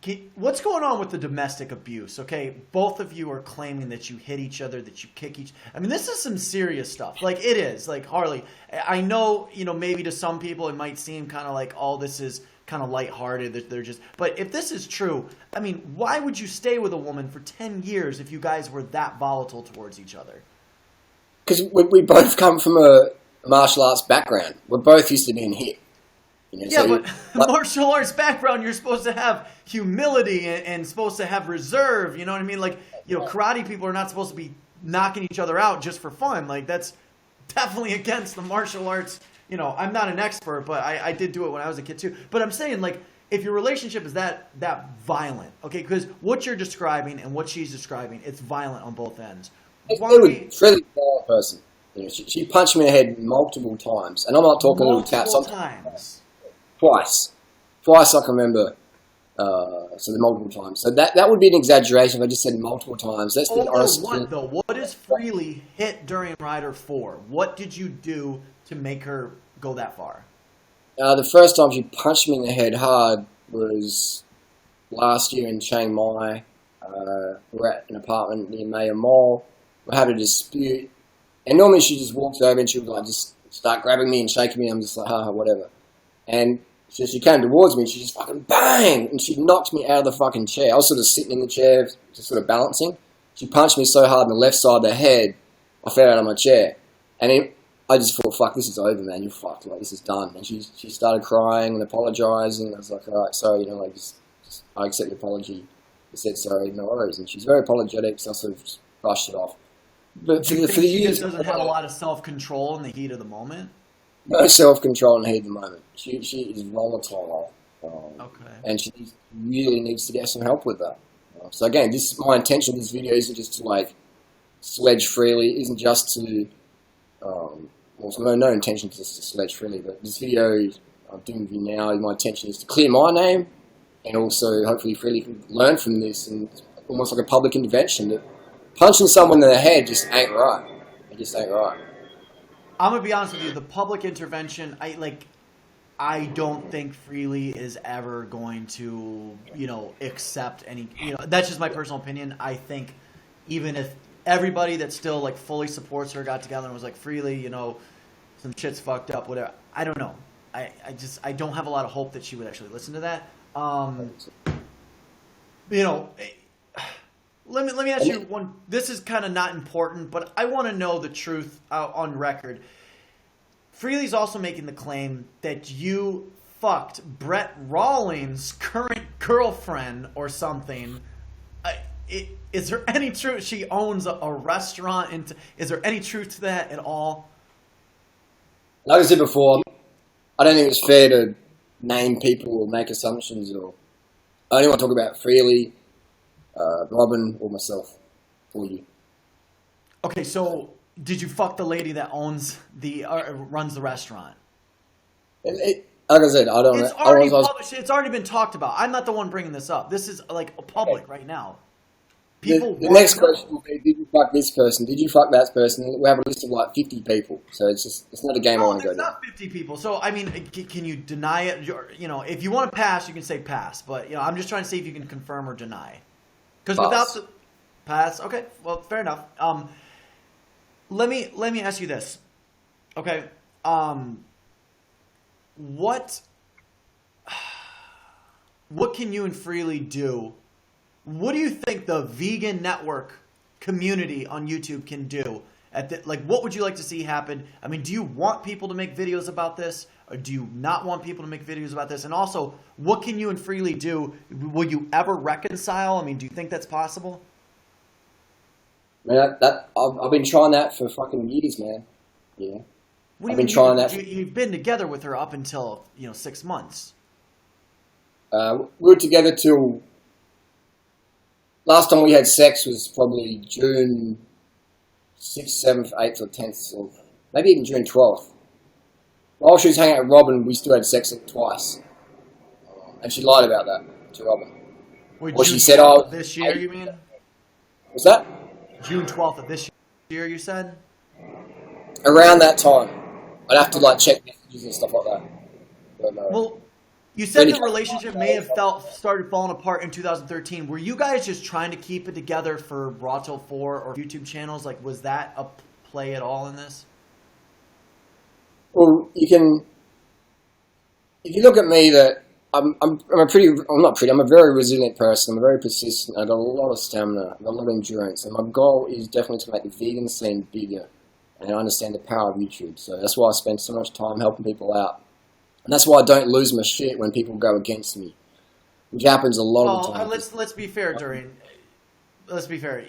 going on with the domestic abuse? Okay, both of you are claiming that you hit each other, that you kick each. I mean, this is some serious stuff. Like, it is. Like, Harley, I know, maybe to some people it might seem kind of like, oh, this is kind of lighthearted, that they're just. But if this is true, I mean, why would you stay with a woman for 10 years if you guys were that volatile towards each other? Because we both come from a martial arts background. We're both used to being hit. Yeah, but martial arts background, you're supposed to have humility and supposed to have reserve. You know what I mean? Like, karate people are not supposed to be knocking each other out just for fun. Like, that's definitely against the martial arts. I'm not an expert, but I did do it when I was a kid too. But I'm saying, like, if your relationship is that violent, okay, because what you're describing and what she's describing, it's violent on both ends. Really violent person. She punched me in the head multiple times, and I'm not talking little taps. Multiple times. Twice I can remember. So the multiple times. So that would be an exaggeration if I just said multiple times. Let's be honest. What though? What is Freely hit Durianrider for? What did you do to make her go that far? The first time she punched me in the head hard was last year in Chiang Mai. We were at an apartment near Maya Mall. We had a dispute, and normally she just walks over and she would like just start grabbing me and shaking me. I'm just like, whatever. And so she came towards me and she just fucking bang! And she knocked me out of the fucking chair. I was sort of sitting in the chair, just sort of balancing. She punched me so hard in the left side of the head, I fell out of my chair. And I just thought, fuck, this is over, man. You're fucked. Like, this is done. And she started crying and apologising. I was like, all right, sorry, I accept the apology. I said sorry, no worries. And she's very apologetic, so I sort of just brushed it off. But for the she years, just doesn't have a lot of self-control in the heat of the moment? No self-control in the heat of the moment. She is volatile. Okay. And she really needs to get some help with that. So again, my intention of this video isn't just to like sledge freely, isn't just to, no intention just to sledge freely, but this video I'm doing with you now, my intention is to clear my name and also hopefully freely can learn from this, and almost like a public intervention that punching someone in the head just ain't right. It just ain't right. I'm gonna be honest with you. The public intervention, I don't think Freely is ever going to, accept any. That's just my personal opinion. I think even if everybody that still like fully supports her got together and was like, Freely, some shit's fucked up, whatever. I don't know. I don't have a lot of hope that she would actually listen to that. Let me ask you one. This is kind of not important, but I want to know the truth on record. Freely's also making the claim that you fucked Brett Rawlings' current girlfriend or something. Is there any truth? She owns a restaurant. Is there any truth to that at all? Like I said before, I don't think it's fair to name people or make assumptions. I only want to talk about Freely, Robin, or myself, or you. Okay, so did you fuck the lady that owns runs the restaurant? Like I said, I don't know. It's already published. It's already been talked about. I'm not the one bringing this up. This is like public right now. The next question will be, did you fuck this person? Did you fuck that person? We have a list of like 50 people. So it's not a game I want to go down. It's not 50 people. So, I mean, can you deny it? If you want to pass, you can say pass. But, I'm just trying to see if you can confirm or deny. Because without the pass, okay, well, fair enough. Let me ask you this. Okay. What can you and Freely do? What do you think the vegan network community on YouTube can do? What would you like to see happen? I mean, do you want people to make videos about this? Or do you not want people to make videos about this? And also, what can you and Freely do? Will you ever reconcile? I mean, do you think that's possible? Man, I've been trying that for fucking years, man. Yeah. What I've do you been trying mean? that. You've been together with her up until 6 months. We were together till last time we had sex was probably June 6th, 7th, 8th, or 10th, or maybe even June 12th. While she was hanging out with Robin, we still had sex twice, and she lied about that to Robin. Wait, Well, June she said, 12th of this year, you mean? Was that June 12th of this year, you said? around that time? I'd have to like check messages and stuff like that. But, Well, you said the relationship may have started falling apart in 2013. Were you guys just trying to keep it together for Raw Till 4 or YouTube channels? Like, was that a play at all in this? well, you can, if you look at me, that I'm a very resilient person. I'm very persistent. I've got a lot of stamina. I've got a lot of endurance, and my goal is definitely to make the vegan scene bigger. And I understand the power of YouTube, so that's why I spend so much time helping people out. And that's why I don't lose my shit when people go against me, which happens a lot of the time. Let's be fair, Durian. Let's be fair.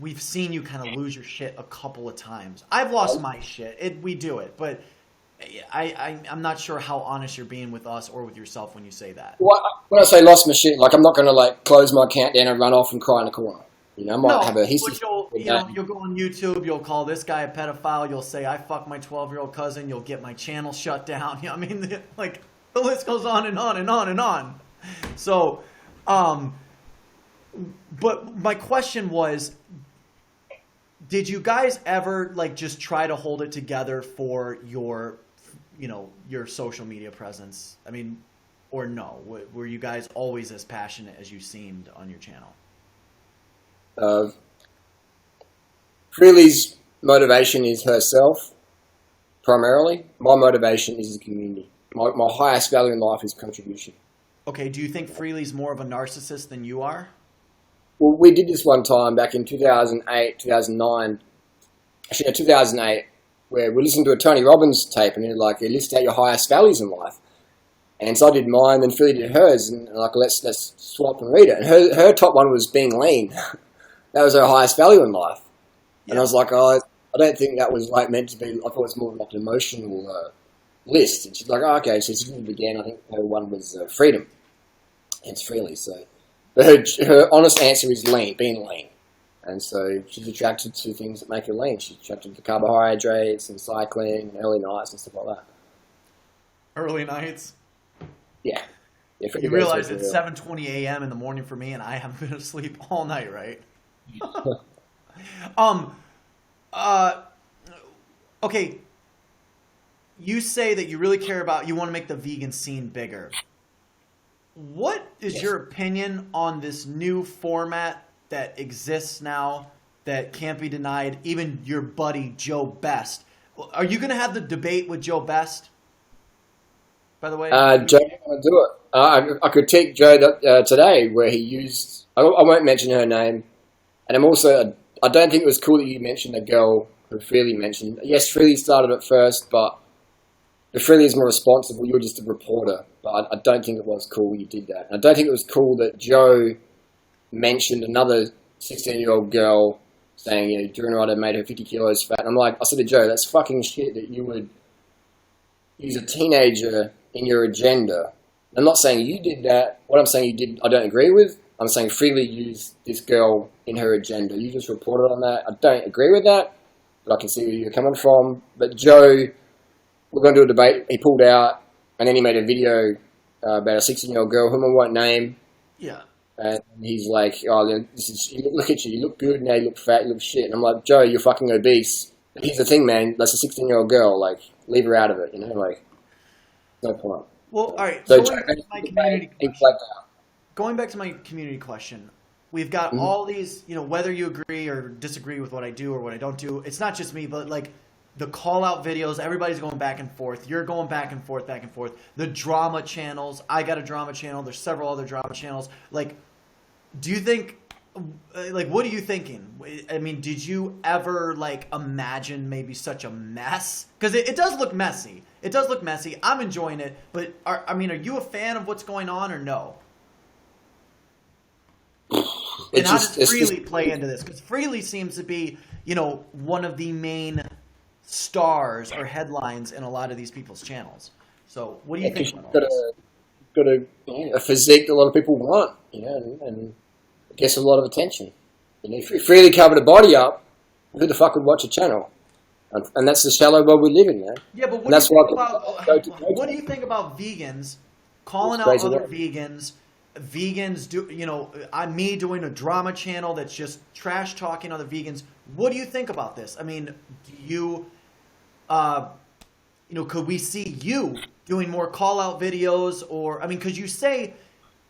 We've seen you kind of lose your shit a couple of times. I've lost my shit. We do it, but I'm not sure how honest you're being with us or with yourself when you say that. Well, when I say lost my shit, like I'm not going to like close my account down and run off and cry in a corner. I might have a history. You'll go on YouTube. You'll call this guy a pedophile. You'll say I fucked my 12-year-old cousin. You'll get my channel shut down. I mean, like the list goes on and on and on and on. So, but my question was, did you guys ever like just try to hold it together for your social media presence? I mean, or no? Were you guys always as passionate as you seemed on your channel? Freely's motivation is herself, primarily. My motivation is the community. My highest value in life is contribution. Okay, do you think Freely's more of a narcissist than you are? Well, we did this one time back in 2008, 2009. Actually, 2008, where we listened to a Tony Robbins tape, and he listed out your highest values in life. And so I did mine, then Freely did hers, and like let's swap and read it. And her top one was being lean. That was her highest value in life. Yeah. And I was like, I don't think that was like meant to be. I thought it was more like an emotional list. And she's like, okay. So she began. I think her one was freedom. Hence Freely. So, but her honest answer is lean, being lean. And so she's attracted to things that make her lean. She's attracted to carbohydrates and cycling and early nights and stuff like that. Early nights? Yeah. You realize it's 7:20 a.m. in the morning for me, and I haven't been asleep all night, right? Okay. You say that you really care about, you want to make the vegan scene bigger. What is your opinion on this new format that exists now that can't be denied? Even your buddy Joe Best. Are you going to have the debate with Joe Best? By the way, Joe, I'll do it. I could take Joe today where he used. I won't mention her name, and I'm also. I don't think it was cool that you mentioned the girl who Freely mentioned. Yes, Freely started it first, but if Freely is more responsible, you're just a reporter. But I don't think it was cool you did that. I don't think it was cool that Joe mentioned another 16-year-old girl saying, Durianrider made her 50 kilos fat. And I'm like, I said to Joe, that's fucking shit that you would use a teenager in your agenda. I'm not saying you did that. What I'm saying you did, I don't agree with. I'm saying Freely used this girl in her agenda. You just reported on that. I don't agree with that, but I can see where you're coming from. But Joe, we're going to do a debate. He pulled out, and then he made a video about a 16-year-old girl whom I won't name. Yeah. And he's like, look at you. You look good, now you look fat, you look shit. And I'm like, Joe, you're fucking obese. But here's the thing, man. That's a 16-year-old girl. Like, leave her out of it, Like, no point. Well, all right. So going back to my community question, we've got all these, whether you agree or disagree with what I do or what I don't do. It's not just me, but like the call out videos, everybody's going back and forth. You're going back and forth. The drama channels. I got a drama channel. There's several other drama channels. Like, do you think, like, what are you thinking? I mean, did you ever like imagine maybe such a mess? Because it does look messy. It does look messy. I'm enjoying it. But are you a fan of what's going on or no? And how does Freely play into this? Because Freely seems to be, one of the main stars or headlines in a lot of these people's channels. So what do you think about all got this? a physique that a lot of people want, and it gets a lot of attention. If you freely cover the body up, who the fuck would watch a channel? And that's the shallow world we live in, man. Yeah, but what do you think about vegans calling out other vegans? Vegans do, me doing a drama channel that's just trash talking other vegans. What do you think about this? I mean, do you, could we see you doing more call out videos, or, I mean, because you say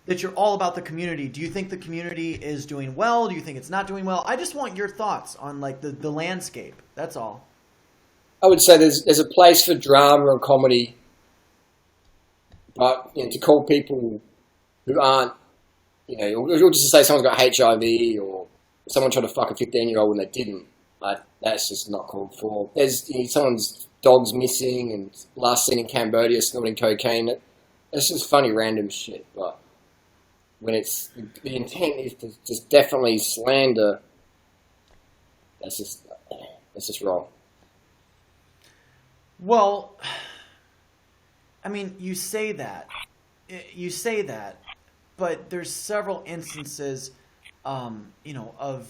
that you're all about the community. Do you think the community is doing well? Do you think it's not doing well? I just want your thoughts on like the landscape. That's all. I would say there's a place for drama and comedy, but to call people who aren't, or just to say someone's got HIV or someone tried to fuck a 15-year-old when they didn't, like, that's just not called for. There's someone's dog's missing and last seen in Cambodia snorting cocaine. It's just funny random shit, but when it's the intent is to just definitely slander, that's just wrong. Well, I mean, you say that, but there's several instances, of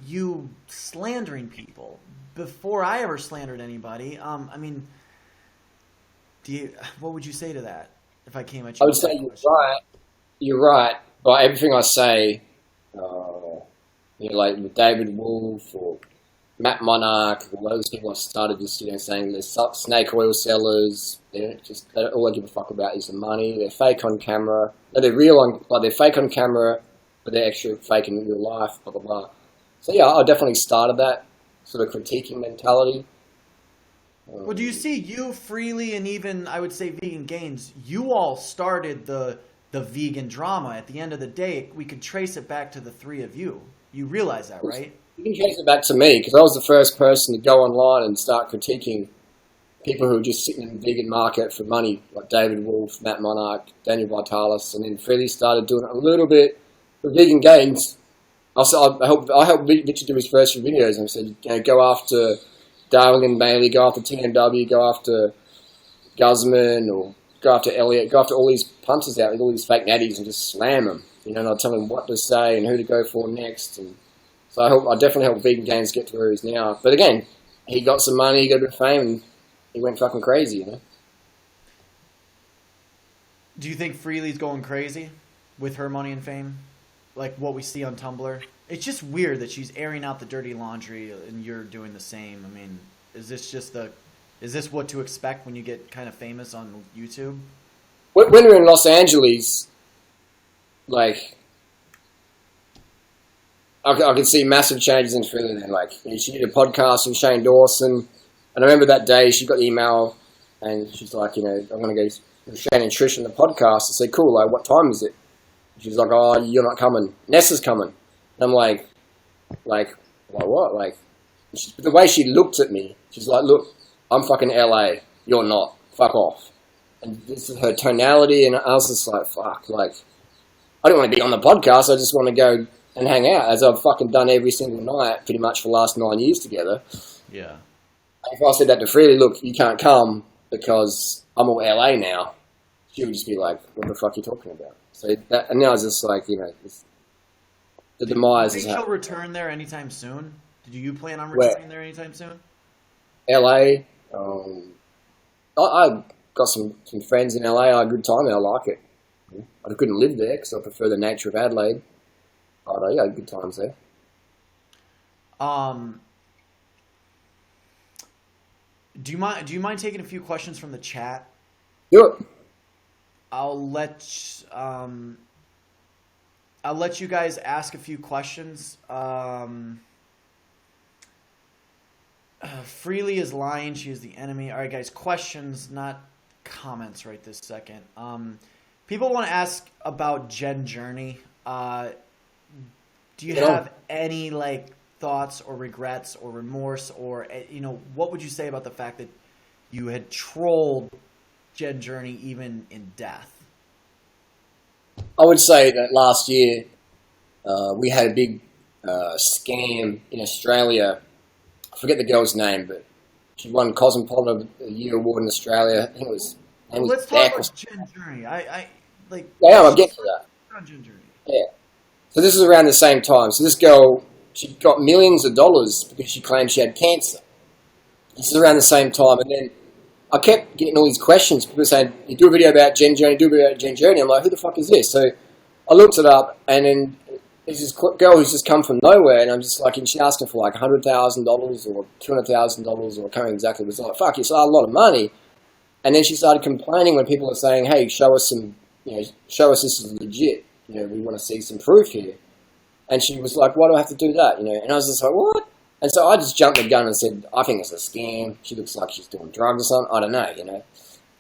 you slandering people before I ever slandered anybody. I mean, what would you say to that if I came at you? I would say you're right, but everything I say, like with David Wolf or Matt Monarch, all those people I started just saying they're snake oil sellers. All I give a fuck about is the money. They're fake on camera. No, they're real they're fake on camera, but they're actually fake in real life. Blah blah blah. So yeah, I definitely started that sort of critiquing mentality. Well, do you see you Freely and even I would say Vegan Gains? You all started the vegan drama. At the end of the day, we could trace it back to the three of you. You realize that, right? You can trace it back to me, because I was the first person to go online and start critiquing people who were just sitting in the vegan market for money, like David Wolf, Matt Monarch, Daniel Vitalis, and then Freely started doing it a little bit for Vegan Gains. I helped Richard do his first few videos, and I said, go after Darling Bailey, go after TNW, go after Guzman, or go after Elliot, go after all these punters out with all these fake natties and just slam them. And I'll tell them what to say and who to go for next. And so I definitely helped Vegan Gains get to where he's now. But again, he got some money, he got a bit of fame, and he went fucking crazy, Do you think Freely's going crazy with her money and fame? Like what we see on Tumblr? It's just weird that she's airing out the dirty laundry and you're doing the same. I mean, is this what to expect when you get kind of famous on YouTube? When we were in Los Angeles, like, I could see massive changes in Freely then. Like, she did a podcast with Shane Dawson, and I remember that day she got the email, and she's like, I'm going to go with Shane and Trish on the podcast. I said, cool, like, what time is it? She's like, oh, you're not coming. Nessa's coming. And I'm like, what? Like, the way she looked at me, she's like, look, I'm fucking LA. You're not. Fuck off. And this is her tonality, and I was just like, fuck, like, I don't want to be on the podcast. I just want to go and hang out, as I've fucking done every single night, pretty much for the last 9 years together. Yeah. If I said that to Freely, look, you can't come because I'm all LA now, she would just be like, what the fuck are you talking about? So that, and now it's just like, the demise is happening. Do you think she'll return there anytime soon? Do you plan on returning there anytime soon? LA, I got some friends in LA. I had a good time there. I like it. I couldn't live there because I prefer the nature of Adelaide. But yeah, I had good times there. Do you mind taking a few questions from the chat? Do it. I'll let you guys ask a few questions. Freely is lying. She is the enemy. All right, guys. Questions, not comments right this second. People want to ask about Jen Journey. Do you have any thoughts or regrets or remorse or what would you say about the fact that you had trolled Jen Journey even in death? I would say that last year we had a big scam in Australia. I forget the girl's name, but She won Cosmopolitan of the Year award in Australia. I think it was. Let's talk about Jen Journey. I like. Yeah, I'll get to that. Jen Journey. Yeah. So this is around the same time. So this girl, she got millions of dollars because she claimed she had cancer. This is around the same time, and then I kept getting all these questions. People saying, "You do a video about Jen Journey, do a video about Jen Journey." I'm like, "Who the fuck is this?" So I looked it up, and then there's this girl who's just come from nowhere, and I'm just like, and she asked her for like $100,000 or $200,000, or I can't remember exactly. It was like, fuck, it's a lot of money. And then she started complaining when people are saying, "Hey, show us some, show us this is legit. We want to see some proof here." And she was like, "Why do I have to do that?" And I was just like, "What?" And so I just jumped the gun and said, "I think it's a scam. She looks like she's doing drugs or something. I don't know,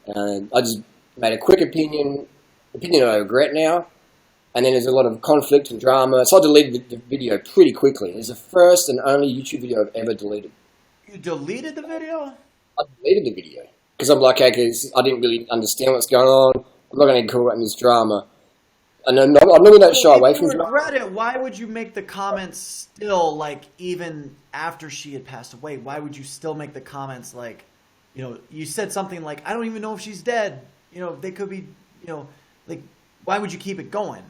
And I just made a quick opinion I regret now. And then there's a lot of conflict and drama. So I deleted the video pretty quickly. It's the first and only YouTube video I've ever deleted. You deleted the video? I deleted the video. Because I'm like, okay, I didn't really understand what's going on. I'm not going to get caught up in this drama. And I'm really not shy away from drama. If you regret it, why would you make the comments still, like, even after she had passed away? Why would you still make the comments like, you said something like, "I don't even know if she's dead. They could be, like, why would you keep it going?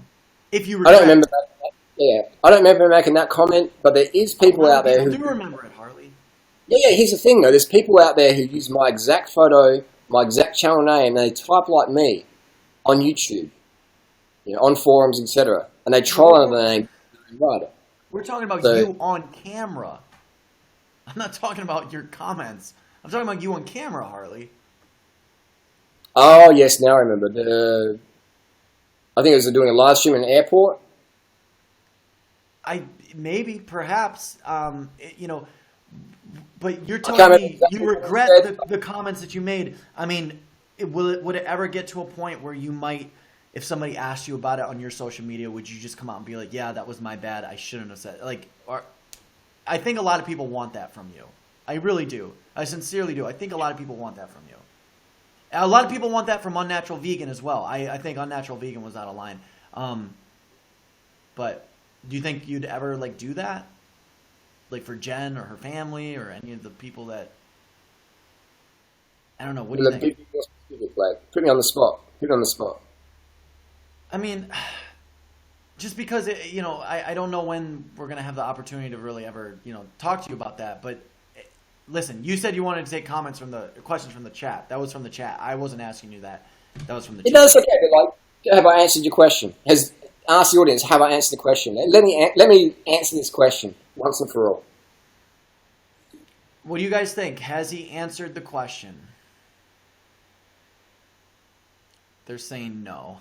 If you regret I don't remember that. Yeah, I don't remember making that comment, but there is people out there who do remember it, Harley. Yeah, here's the thing though. There's people out there who use my exact photo, my exact channel name, and they type like me on YouTube, on forums, etc. And they troll under the name Rider. We're talking about you on camera. I'm not talking about your comments. I'm talking about you on camera, Harley. Oh yes, now I remember. I think it was doing a live stream in an airport. Maybe, perhaps, but you're telling me you regret the comments that you made. I mean, would it ever get to a point where you might, if somebody asked you about it on your social media, would you just come out and be like, "Yeah, that was my bad. I shouldn't have said," I think a lot of people want that from you. I really do. I sincerely do. I think a lot of people want that from you. A lot of people want that from Unnatural Vegan as well. I think Unnatural Vegan was out of line. But do you think you'd ever do that? Like for Jen or her family or any of the people that... I don't know. What do you think? Put me on the spot. I mean, just because, I don't know when we're going to have the opportunity to really ever, talk to you about that. But listen, you said you wanted to take questions from the chat. That was from the chat. I wasn't asking you that. That was from the chat. No, it's okay. But have I answered your question? Ask the audience, have I answered the question? Let me answer this question once and for all. What do you guys think? Has he answered the question? They're saying no.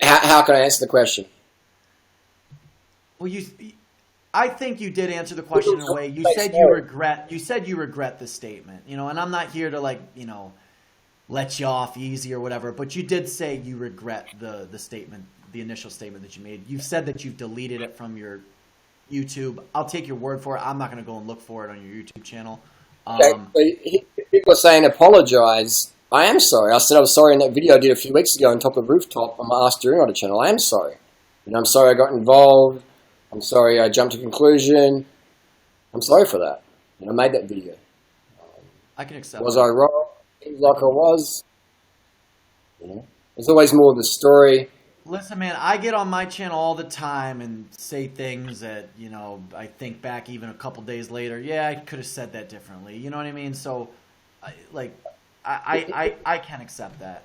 How can I answer the question? Well, I think you did answer the question in a way. You said you regret the statement, and I'm not here to let you off easy or whatever, but you did say you regret the statement, the initial statement that you made. You've said that you've deleted it from your YouTube. I'll take your word for it. I'm not going to go and look for it on your YouTube channel. People are saying apologize. I am sorry. I said I was sorry in that video I did a few weeks ago on top of the rooftop on my Ask Durianrider channel. I am sorry. I'm sorry I got involved. I'm sorry I jumped to conclusion. I'm sorry for that. I made that video. I can accept. Was I wrong? Seems like I was. There's always more of the story. Listen, man, I get on my channel all the time and say things that, I think back even a couple days later. Yeah, I could have said that differently. You know what I mean? So, I can accept that.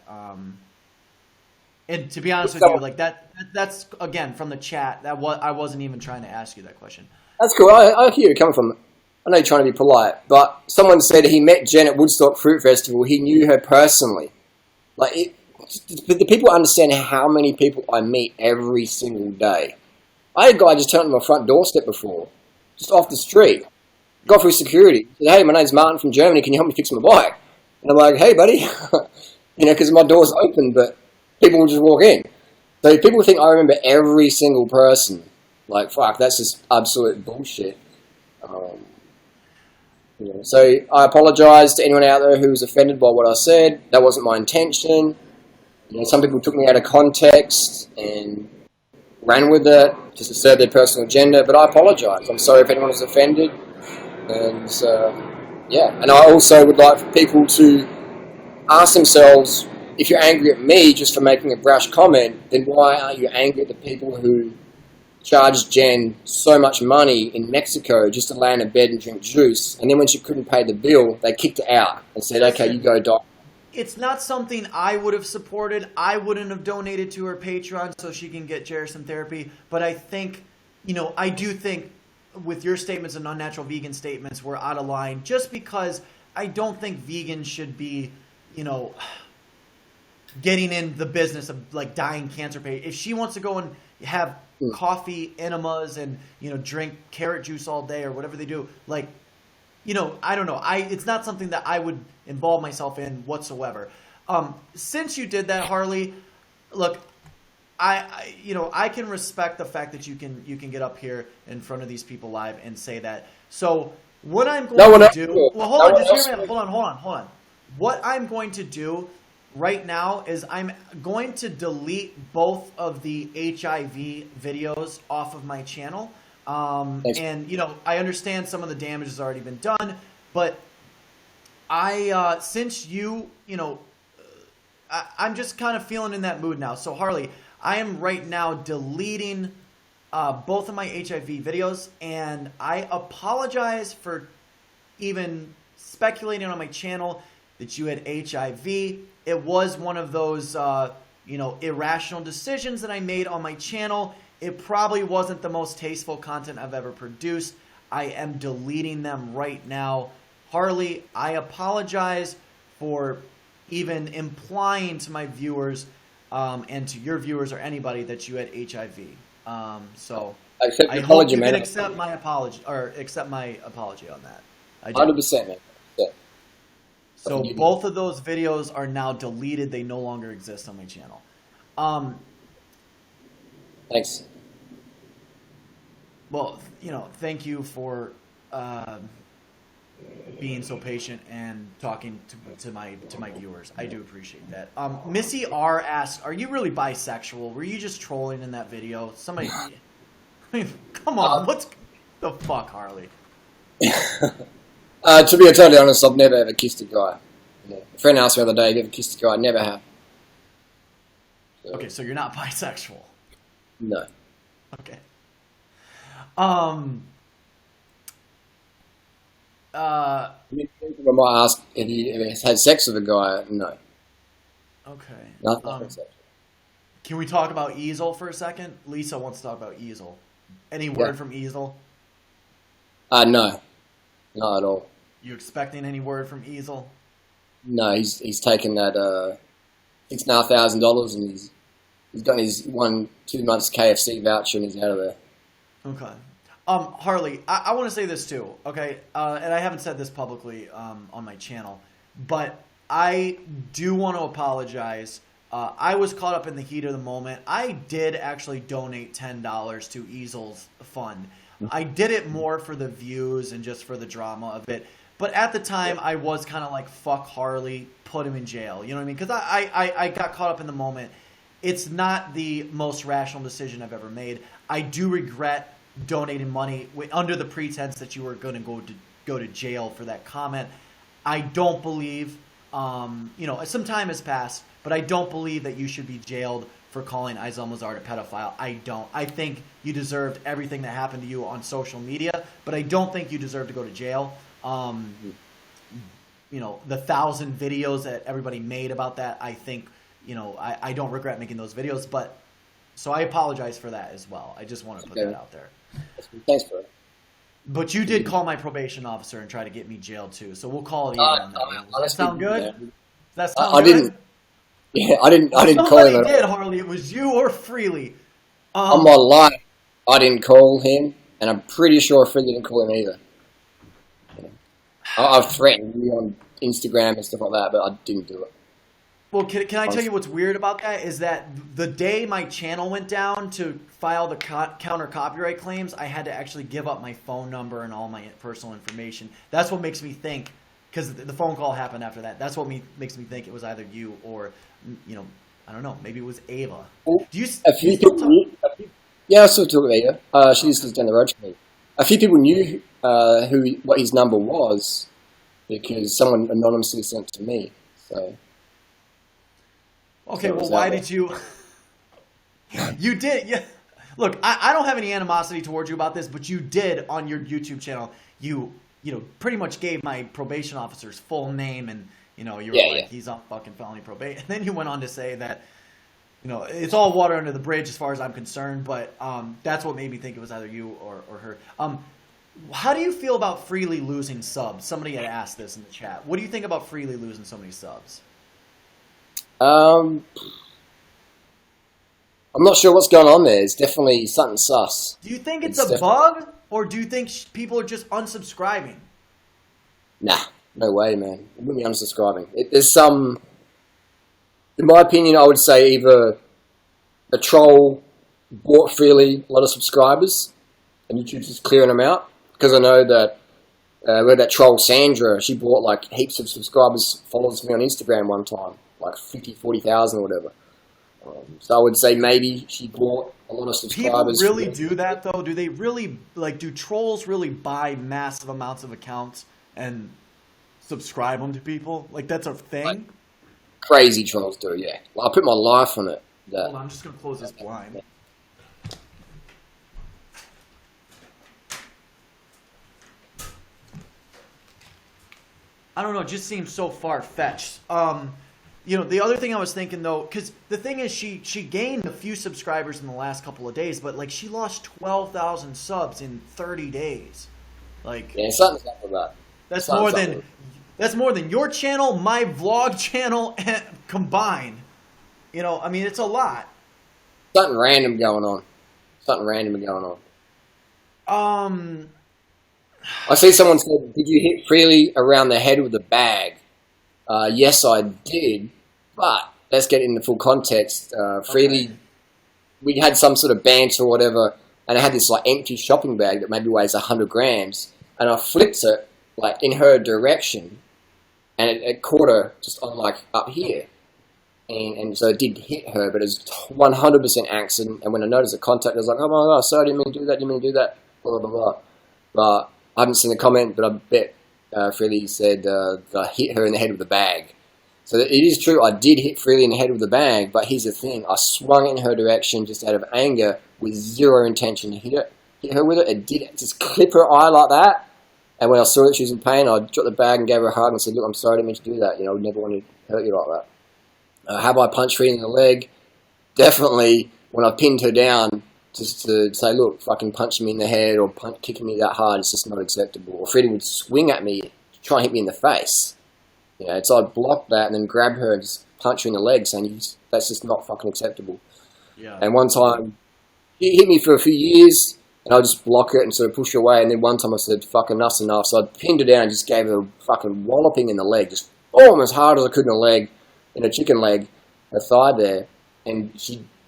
And to be honest with you, that's again from the chat. I wasn't even trying to ask you that question. That's cool. I hear where you're coming from. I know you're trying to be polite, but someone said he met Jen at Woodstock Fruit Festival. He knew her personally. The people understand how many people I meet every single day. I had a guy just turn up my front doorstep before, just off the street. Got through security. Said, "Hey, my name's Martin from Germany. Can you help me fix my bike?" And I'm like, "Hey, buddy," because my door's open, but people will just walk in. So people think I remember every single person. Fuck, that's just absolute bullshit. So I apologise to anyone out there who was offended by what I said. That wasn't my intention. Some people took me out of context and ran with it just to serve their personal agenda. But I apologise. I'm sorry if anyone was offended. And Yeah, and I also would like for people to ask themselves, if you're angry at me just for making a brash comment, then why aren't you angry at the people who charged Jen so much money in Mexico just to lay in a bed and drink juice, and then when she couldn't pay the bill, they kicked her out and said, okay, you go die. It's not something I would have supported. I wouldn't have donated to her Patreon so she can get Jared some therapy. But I think, I do think with your statements and unnatural vegan statements, we're out of line just because I don't think vegans should be, getting in the business of like dying cancer patients. If she wants to go and have coffee enemas and, drink carrot juice all day or whatever they do, like, I don't know. It's not something that I would involve myself in whatsoever. Since you did that, Harley, look, I can respect the fact that you can get up here in front of these people live and say that. So what I'm going to do, well, hold on, just hear me out. Hold on. What I'm going to do right now is I'm going to delete both of the HIV videos off of my channel. And I understand some of the damage has already been done, but since I'm just kind of feeling in that mood now. So Harley, I am right now deleting both of my HIV videos, and I apologize for even speculating on my channel that you had HIV. It was one of those, irrational decisions that I made on my channel. It probably wasn't the most tasteful content I've ever produced. I am deleting them right now. Harley, I apologize for even implying to my viewers and to your viewers or anybody that you had HIV. So I hope you can accept my apology on that. 100%, man. Yeah. So both of those videos are now deleted. They no longer exist on my channel. Thanks. Well, thank you for being so patient and talking to my viewers. I do appreciate that. Missy R asks, "Are you really bisexual? Were you just trolling in that video?" Somebody, come on, what the fuck, Harley? To be totally honest, I've never ever kissed a guy. A friend asked me the other day, "Have you ever kissed a guy?" I never have. So. Okay, so you're not bisexual. No. Okay. People might ask if he has had sex with a guy. No. Okay. Nothing sexual. Can we talk about Easel for a second? Lisa wants to talk about Easel. Any word from Easel? No. Not at all. You expecting any word from Easel? No, he's taken that $6,500 and he's got his 1-2 months KFC voucher and he's out of there. Okay. Harley, I want to say this too, okay? And I haven't said this publicly on my channel, but I do want to apologize. I was caught up in the heat of the moment. I did actually donate $10 to Easel's fund. I did it more for the views and just for the drama of it. But at the time, I was kind of like, fuck Harley, put him in jail. You know what I mean? Because I got caught up in the moment. It's not the most rational decision I've ever made. I do regret donating money under the pretense that you were going to go to jail for that comment. I don't believe, some time has passed, but I don't believe that you should be jailed for calling Isel Mazard a pedophile. I don't. I think you deserved everything that happened to you on social media, but I don't think you deserve to go to jail. The 1,000 videos that everybody made about that, I think, I don't regret making those videos, but so I apologize for that as well. I just want to put that out there. Thanks, bro. But you did call my probation officer and try to get me jailed too, so we'll call it even on that. Does that sound good? Does that sound good? I didn't call him. Somebody did, Harley. It was you or Freely. On my life, I didn't call him, and I'm pretty sure Freely didn't call him either. I've threatened you on Instagram and stuff like that, but I didn't do it. Well, can I tell you what's weird about that is that the day my channel went down to file the counter copyright claims, I had to actually give up my phone number and all my personal information. That's what makes me think, because the phone call happened after that. That's what makes me think it was either you or, I don't know, maybe it was Ava. Do you? Yeah, I still talk to Ava. She just lives down the road from me. A few people knew what his number was, because someone anonymously sent it to me. So. Okay, So well, why did you? You did, yeah. Look, I don't have any animosity towards you about this, but you did on your YouTube channel. You pretty much gave my probation officer's full name, and you were like, he's on fucking felony probation. And then you went on to say that, it's all water under the bridge as far as I'm concerned. But that's what made me think it was either you or her. How do you feel about Freely losing subs? Somebody had asked this in the chat. What do you think about Freely losing so many subs? I'm not sure what's going on there. It's definitely something sus. Do you think it's a bug, or do you think people are just unsubscribing? Nah, no way, man. It wouldn't be unsubscribing. There's some, in my opinion, I would say either a troll bought Freely a lot of subscribers, and YouTube's just clearing them out. Because I know that where that troll Sandra, she bought like heaps of subscribers, followers for me on Instagram one time, like 40,000 or whatever. So I would say maybe she bought a lot of subscribers. People really do that though? Do they really, do trolls really buy massive amounts of accounts and subscribe them to people? Like, that's a thing? Like, crazy trolls do, yeah. Well, I put my life on it. Hold on, I'm just going to close this blind. I don't know, it just seems so far-fetched. The other thing I was thinking, though, because the thing is she gained a few subscribers in the last couple of days, but, she lost 12,000 subs in 30 days. Yeah, something's up with that. That's more than your channel, my vlog channel, combined. It's a lot. Something random going on. I see someone said, did you hit Freely around the head with a bag? Yes, I did, but let's get into full context. Freely, we had some sort of banter or whatever, and I had this empty shopping bag that maybe weighs 100 grams, and I flipped it in her direction, and it caught her just on up here, and so it did hit her, but it was 100% accident. And when I noticed the contact, I was like, oh my god, sorry, I didn't mean to do that, blah blah blah. But I haven't seen the comment, but I bet Freely said that I hit her in the head with a bag. So it is true, I did hit Freely in the head with a bag, but here's the thing, I swung it in her direction just out of anger with zero intention to hit her with it. It did just clip her eye like that, and when I saw that she was in pain, I dropped the bag and gave her a hug and said, look, I'm sorry, I didn't mean to do that, I would never want to hurt you like that. Have I punched Freely in the leg? Definitely, when I pinned her down, just to say, look, fucking punching me in the head or kicking me that hard, it's just not acceptable. Or Freddie would swing at me, try and hit me in the face. So I'd block that and then grab her and just punch her in the leg, saying, that's just not fucking acceptable. Yeah. And one time, he hit me for a few years, and I'd just block it and sort of push her away. And then one time I said, fuck, enough's enough. So I pinned her down and just gave her a fucking walloping in the leg, just boom, as hard as I could in the leg, in a chicken leg, her thigh there. And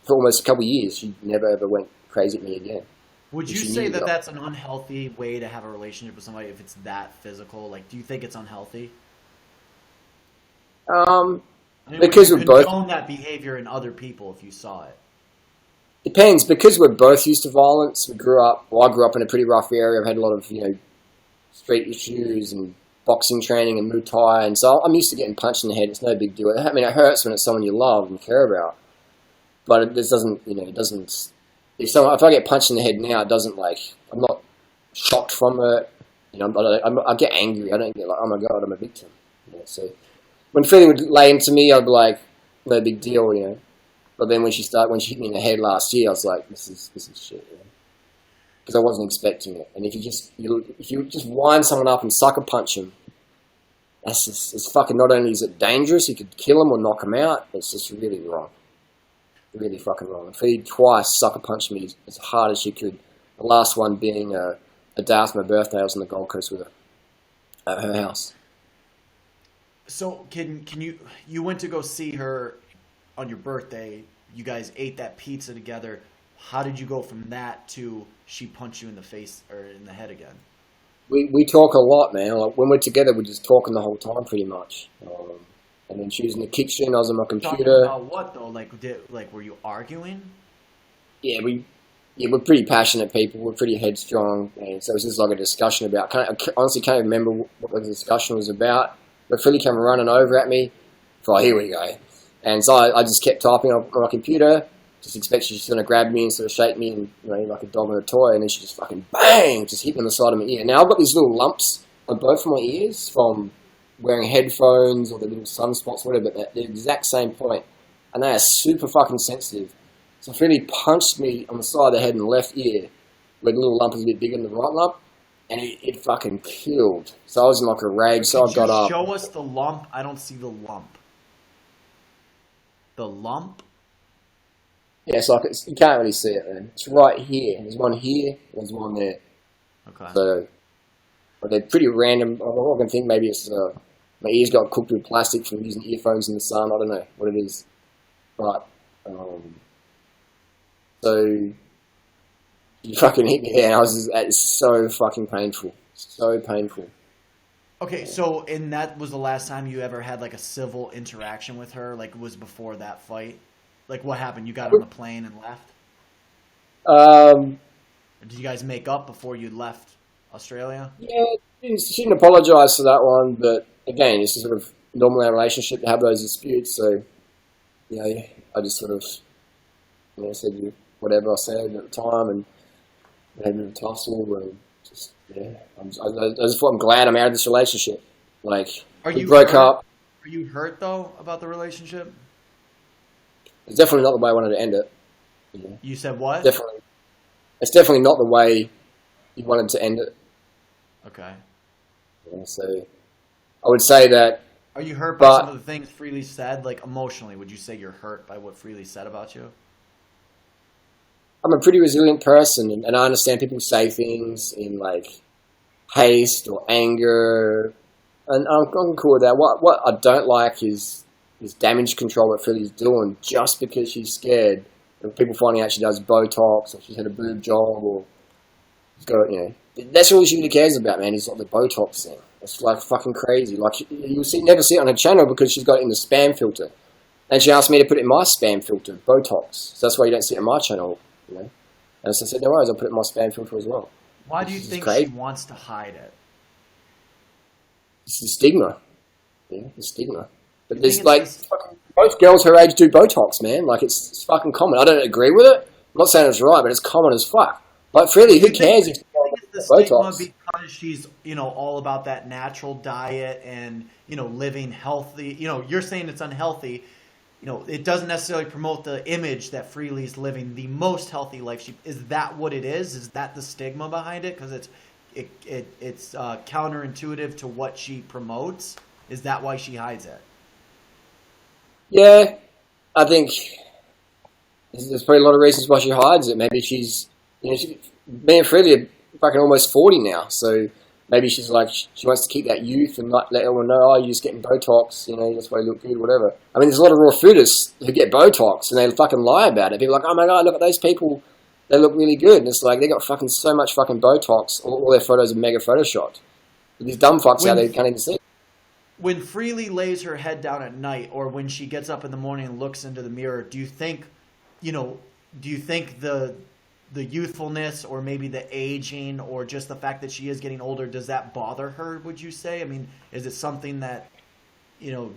for almost a couple of years, she never ever went crazy at me again. Would you say that that's an unhealthy way to have a relationship with somebody if it's that physical? Do you think it's unhealthy? Because we're both condone that behavior in other people if you saw it. Depends, because we're both used to violence. I grew up in a pretty rough area. I've had a lot of street issues and boxing training and Muay Thai, and so I'm used to getting punched in the head. It's no big deal. I mean, it hurts when it's someone you love and care about, but it doesn't. It doesn't. If I get punched in the head now, it doesn't I'm not shocked from it. I get angry. I don't get oh my god, I'm a victim. So when Freddie would lay into me, I'd be like, no big deal, But then when she hit me in the head last year, I was like, this is shit, because I wasn't expecting it. And if you just wind someone up and sucker punch them, it's fucking. Not only is it dangerous, you could kill them or knock them out. It's just really wrong. Really fucking wrong. Freddie twice sucker punched me as hard as she could. The last one being a day after my birthday. I was on the Gold Coast with her at her house. So can you went to go see her on your birthday? You guys ate that pizza together. How did you go from that to she punched you in the face or in the head again? We talk a lot, man. When we're together, we're just talking the whole time, pretty much. And then she was in the kitchen. I was on my computer. Talking about what though? Were you arguing? Yeah, yeah, we're pretty passionate people. We're pretty headstrong, and so it was just like a discussion about. I honestly can't remember what the discussion was about. But Philly came running over at me. Oh, here we go. And so I just kept typing on my computer, just expecting she's going to grab me and sort of shake me, and like a dog on a toy. And then she just fucking bang, just hit me on the side of my ear. Now I've got these little lumps on both of my ears from wearing headphones or the little sunspots, whatever. But they're the exact same point, and they are super fucking sensitive. So Philly punched me on the side of the head in the left ear, where the little lump is a bit bigger than the right lump, and it fucking killed. So I was in like a rage, so I got up. Show us the lump. I don't see the lump. The lump? Yeah, it's like you can't really see it, man. It's right here. There's one here, there's one there. Okay. So, but they're pretty random. I can think maybe it's my ears got cooked with plastic from using earphones in the sun. I don't know what it is. But, so, you fucking hit me there, and I was just, it's so fucking painful. So painful. Okay, so, and that was the last time you ever had, like, a civil interaction with her? Like, it was before that fight? Like, what happened? You got on the plane and left? Or did you guys make up before you left Australia? Yeah, she didn't apologise for that one, but, again, it's sort of normal in a relationship to have those disputes, so, I just sort of, said whatever I said at the time, and had a tussle, and just, I'm glad I'm out of this relationship. Like, we broke up. Are you hurt, though, about the relationship? It's definitely not the way I wanted to end it. Yeah. You said what? Definitely. It's definitely not the way you wanted to end it. Okay. Yeah, so, I would say that... Are you hurt by some of the things Freely said? Like, emotionally, would you say you're hurt by what Freely said about you? I'm a pretty resilient person, and I understand people say things in, like, haste or anger, and I'm cool with that. What I don't like is damage control that Philly's doing just because she's scared of people finding out she does Botox, or she's had a boob job, or she's got, that's all she really cares about, man, is like the Botox thing. It's like fucking crazy. Like, you'll never see it on her channel because she's got it in the spam filter. And she asked me to put it in my spam filter, Botox. So that's why you don't see it on my channel, And so I said, no worries, I'll put it in my spam filter as well. Why do you think she wants to hide it? It's the stigma. Yeah, the stigma. But there's like, most girls her age do Botox, man. Like, it's fucking common. I don't agree with it. I'm not saying it's right, but it's common as fuck. Like, really, who cares if the stigma because she's, all about that natural diet and, living healthy. You're saying it's unhealthy. It doesn't necessarily promote the image that Freely's living the most healthy life. Is that what it is? Is that the stigma behind it? Because it's counterintuitive to what she promotes. Is that why she hides it? Yeah, I think there's probably a lot of reasons why she hides it. Maybe she's, me and Freely are fucking almost 40 now, so maybe she's like, she wants to keep that youth and not let everyone know, you're just getting Botox, that's why you look good, whatever. I mean, there's a lot of raw foodists who get Botox and they fucking lie about it. People are like, oh my God, look at those people, they look really good. And it's like, they got fucking so much fucking Botox, all their photos are mega photoshopped. These dumb fucks out there can't even see it. When Freely lays her head down at night, or when she gets up in the morning and looks into the mirror, do you think the youthfulness, or maybe the aging, or just the fact that she is getting older, does that bother her, would you say? I mean, is it something that,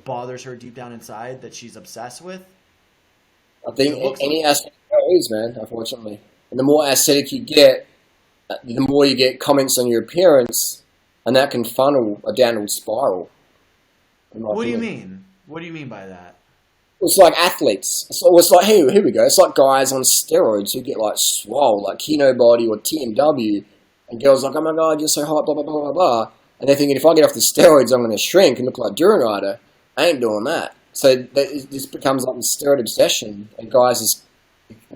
bothers her deep down inside, that she's obsessed with? I think any aspect is, man, unfortunately. And the more aesthetic you get, the more you get comments on your appearance, and that can funnel a downward spiral. What do you mean? What do you mean by that? It's like athletes. It's like, here we go. It's like guys on steroids who get like swole, like Kino Body or TMW, and girls like, oh my God, you're so hot, blah, blah, blah, blah, blah. And they're thinking, if I get off the steroids, I'm going to shrink and look like Durianrider. I ain't doing that. So this becomes like this steroid obsession, and guys just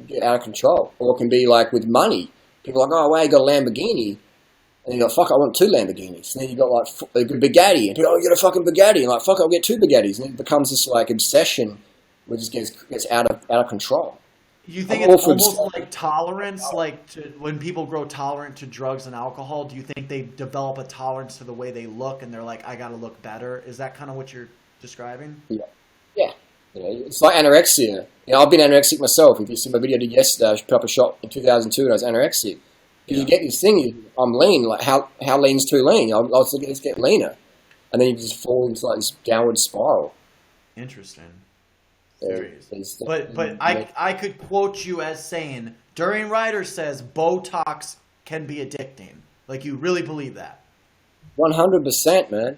get out of control. Or it can be like with money. People are like, oh, wow, you got a Lamborghini. And you go, fuck, I want 2 Lamborghinis. And then you got like a Bugatti. And people, oh, you got a fucking Bugatti. And like, fuck, I'll get 2 Bugattis. And it becomes this like obsession which just gets out of control. You think it's almost like tolerance, when people grow tolerant to drugs and alcohol, do you think they develop a tolerance to the way they look and they're like, I got to look better? Is that kind of what you're describing? Yeah. You know, it's like anorexia. You know, I've been anorexic myself. If you see my video I did yesterday, I put up a shot in 2002 and I was anorexic. Because you get this thing, I'm lean. Like how lean's too lean? I was looking, let's get leaner, and then you just fall into like this downward spiral. Interesting. Serious. But I could quote you as saying, Durianrider says Botox can be addicting. Like, you really believe that? 100%, man.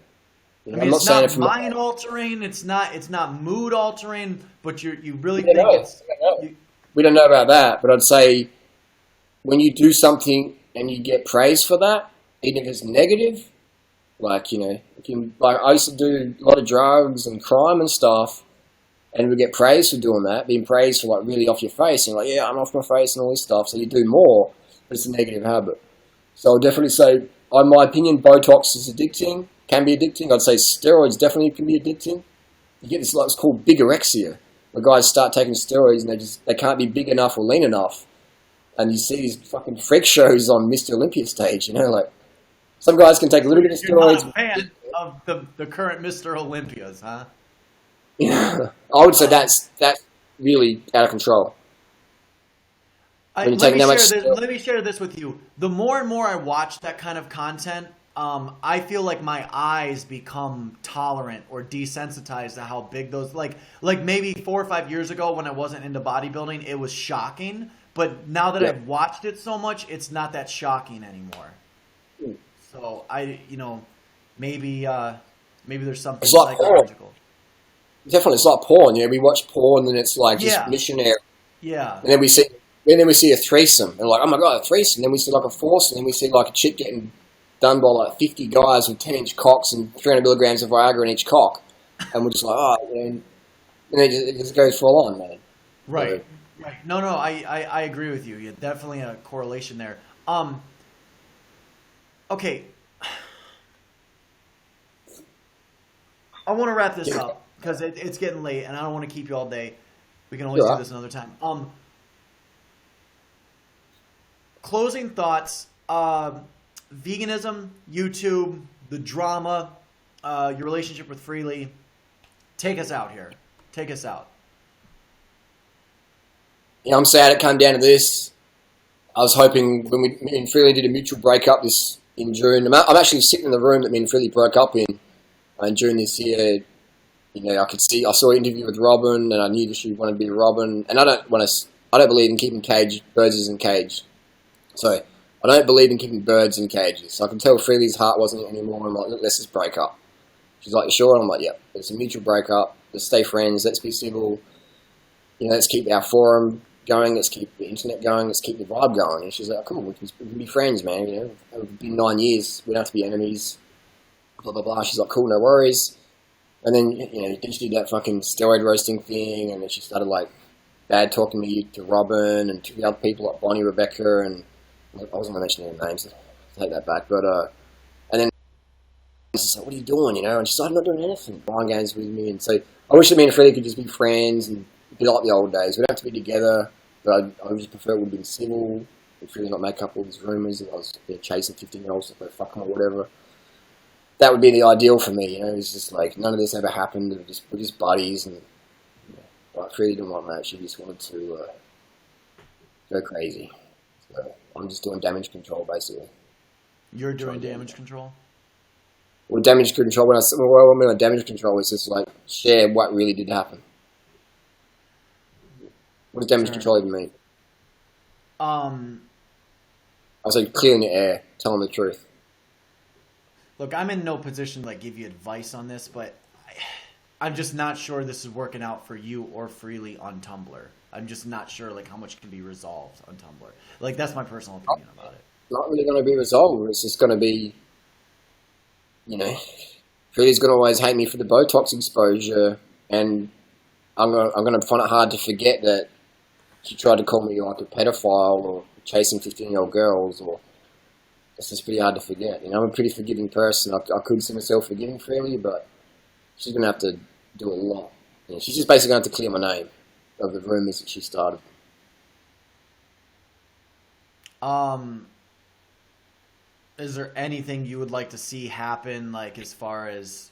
You know, I mean, it's not mind altering. It's not mood altering. But you really think it's. We don't know about that, but I'd say when you do something and you get praise for that, even if it's negative, like, you know, like I used to do a lot of drugs and crime and stuff, and we get praised for doing that, being praised for like really off your face, and like, yeah, I'm off my face and all this stuff. So you do more, but it's a negative habit. So I'll definitely say, in my opinion, Botox is addicting, can be addicting. I'd say steroids definitely can be addicting. You get this, like, it's called bigorexia, where guys start taking steroids and they can't be big enough or lean enough. And you see these fucking freak shows on Mr. Olympia stage, you know, like, some guys can take a little bit of steroids. You're not a fan of the current Mr. Olympias, huh? Yeah, I would say that's really out of control. Let me share this with you. The more and more I watch that kind of content, I feel like my eyes become tolerant or desensitized to how big those, like maybe 4 or 5 years ago when I wasn't into bodybuilding, it was shocking. But now that I've watched it so much, it's not that shocking anymore. So maybe there's something psychological. Definitely, it's like porn. You know, we watch porn and it's like just missionary. Yeah. And then we see a threesome, and like, oh my god, a threesome. And then we see like a foursome, and then we see like a chick getting done by like 50 guys with 10-inch cocks and 300 milligrams of Viagra in each cock, and we're just like, oh, and then it just goes full on, man. Right. Right. No, I agree with you. Yeah, definitely a correlation there. Okay. I want to wrap this up because it's getting late and I don't want to keep you all day. We can always do this another time. Closing thoughts. Veganism, YouTube, the drama, your relationship with Freely. Take us out here. Take us out. Yeah, I'm sad it came down to this. I was hoping when me and Freely did a mutual breakup in June. I'm actually sitting in the room that me and Freely broke up in June this year. You know, I saw an interview with Robin, and I knew that she wanted to be Robin. And I don't believe in keeping birds in cage. So I don't believe in keeping birds in cages. So I can tell Freely's heart wasn't it anymore. I'm like, look, let's just break up. She's like, you sure? And I'm like, yeah, it's a mutual breakup. Let's stay friends. Let's be civil. You know, let's keep our forum going. Let's keep the internet going. Let's keep the vibe going. And she's like, cool, we can be friends, man. You know, it's been 9 years. We don't have to be enemies. Blah, blah, blah. She's like, cool, no worries. And then, you know, then she did that fucking steroid roasting thing, and then she started, like, bad talking me to Robin and to the other people like Bonnie, Rebecca, and I wasn't going to mention their names. I'll take that back. But, and then she's like, what are you doing, you know? And she's like, I'm not doing anything. Buying games with me. And so I wish that me and Freddie could just be friends and be like the old days. We don't have to be together, but I just prefer it would have been civil and Freddie not make up all these rumours that I was chasing 15-year-olds to go fuck them or whatever. That would be the ideal for me, you know. It's just like none of this ever happened. We're just buddies, and like Freddie didn't want that. She just wanted to go crazy. So I'm just doing damage control, basically. You're doing damage control? Well, damage control. When I mean by damage control, is just like share what really did happen. What does damage control even mean? I was like clearing the air, telling the truth. Look, I'm in no position to like give you advice on this, but I'm just not sure this is working out for you or Freely on Tumblr. I'm just not sure like how much can be resolved on Tumblr. Like that's my personal opinion about it. Not really going to be resolved. It's just going to be, you know, Freely's going to always hate me for the Botox exposure, and I'm going to find it hard to forget that she tried to call me like a pedophile or chasing 15-year-old girls, or it's just pretty hard to forget. You know, I'm a pretty forgiving person. I could see myself forgiving Freely, but she's going to have to do a lot. You know, she's just basically going to have to clear my name of the rumours that she started. Is there anything you would like to see happen, like as far as,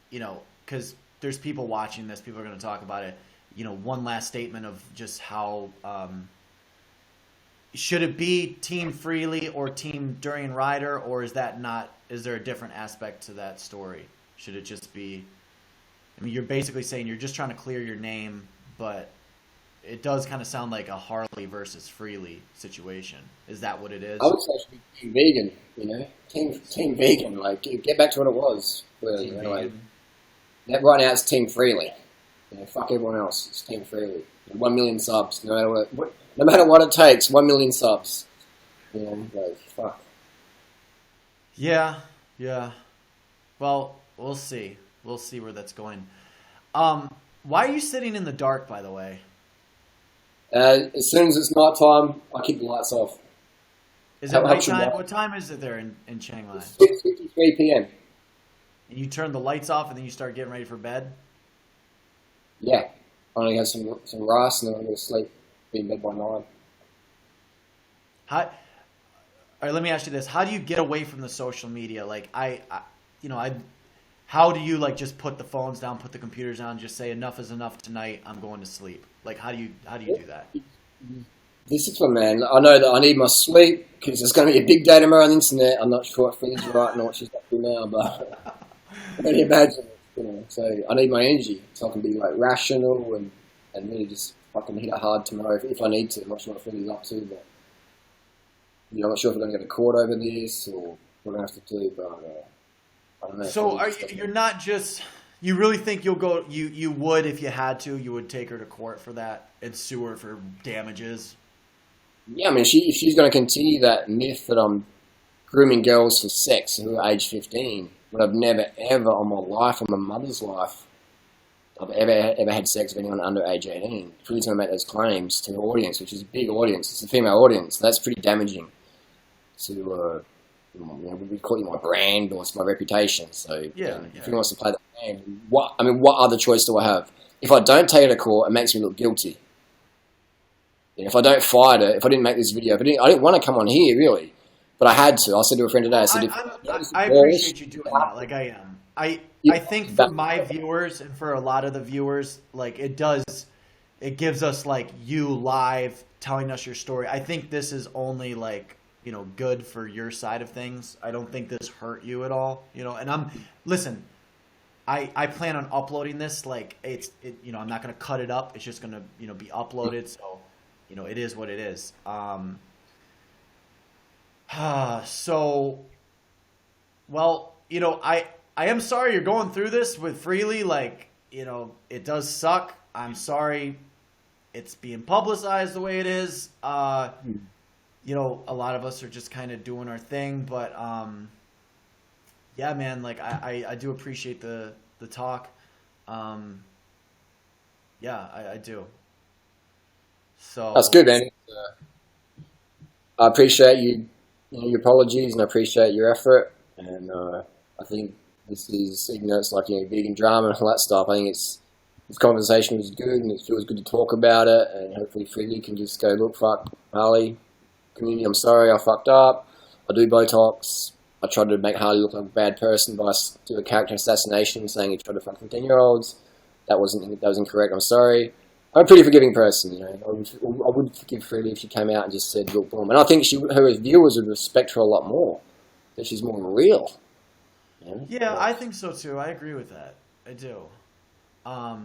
you know, because there's people watching this. People are going to talk about it. You know, one last statement of just how should it be Team Freely or Team Durianrider, or is that not? Is there a different aspect to that story? Should it just be? I mean, you're basically saying you're just trying to clear your name, but it does kind of sound like a Harley versus Freely situation. Is that what it is? I would say it should be Team Vegan, you know? Team Vegan, like, get back to what it was. Where, Team like, Vegan. right now it's Team Freely. You know, fuck everyone else. It's Team Freely. 1 million subs, no matter what it takes, 1 million subs. You know, like, fuck. Yeah. Well, we'll see. We'll see where that's going. Why are you sitting in the dark, by the way? As soon as it's night time, I keep the lights off. Is it nighttime? What time is it there in Chiang Mai? 6:53 p.m. And you turn the lights off and then you start getting ready for bed? Yeah. I only have some rice and then I'm going to sleep. Be in bed by 9. All right, let me ask you this. How do you get away from the social media? Like, how do you, like, just put the phones down, put the computers down, just say enough is enough tonight, I'm going to sleep? Like, how do you do that? Discipline, man. I know that I need my sleep because there's going to be a big day tomorrow on the internet. I'm not sure if Freely's right or what she's up to now, but I can only imagine, you know. So I need my energy so I can be, like, rational and really just fucking hit it hard tomorrow if I need to. I'm not sure what Freely's up to, but you know, I'm not sure if we're going to go to court over this or what we're going to have to do, but I don't know. So you're not just... You really think you'll go? You would, if you had to, you would take her to court for that and sue her for damages? Yeah, I mean, if she's going to continue that myth that I'm grooming girls for sex who are age 15, but I've never, ever on my life, on my mother's life, I've ever had sex with anyone under age 18. She's going to make those claims to her audience, which is a big audience. It's a female audience. That's pretty damaging to, you know, we call it my brand or it's my reputation. So if he wants to play that game, what other choice do I have? If I don't take it to court, it makes me look guilty. You know, if I don't fight it, if I didn't make this video, I didn't want to come on here really, but I had to. I said to a friend today, I said, I appreciate you doing that. Like I am. I think for my viewers and for a lot of the viewers, like it gives us like you live telling us your story. I think this is only like, you know, good for your side of things. I don't think this hurt you at all, you know, and listen, I plan on uploading this. Like you know, I'm not going to cut it up. It's just going to, you know, be uploaded. So, you know, it is what it is. So, well, you know, I am sorry you're going through this with Freely. Like, you know, it does suck. I'm sorry it's being publicized the way it is. You know, a lot of us are just kind of doing our thing, but yeah, man, like I do appreciate the talk. Yeah, I do. So that's good, man. I appreciate you know, your apologies, and I appreciate your effort. And I think this is, even though it's like, you know, vegan drama and all that stuff, I think this conversation was good, and it feels good to talk about it. And hopefully, Freely can just go, look, fuck, Harley community, I'm sorry, I fucked up. I do Botox. I tried to make Harley look like a bad person by doing a character assassination, saying he tried to fuck 15-year-olds. That was incorrect. I'm sorry. I'm a pretty forgiving person, you know. I would forgive Freely if she came out and just said, look, boom. And I think her viewers would respect her a lot more, that she's more real. You know? Yeah, I think so too. I agree with that. I do. I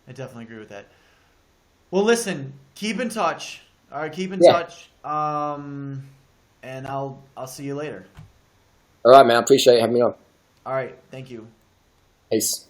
definitely agree with that. Well, listen, keep in touch. All right, keep in touch. And I'll see you later. All right, man. I appreciate you having me on. All right, thank you. Peace.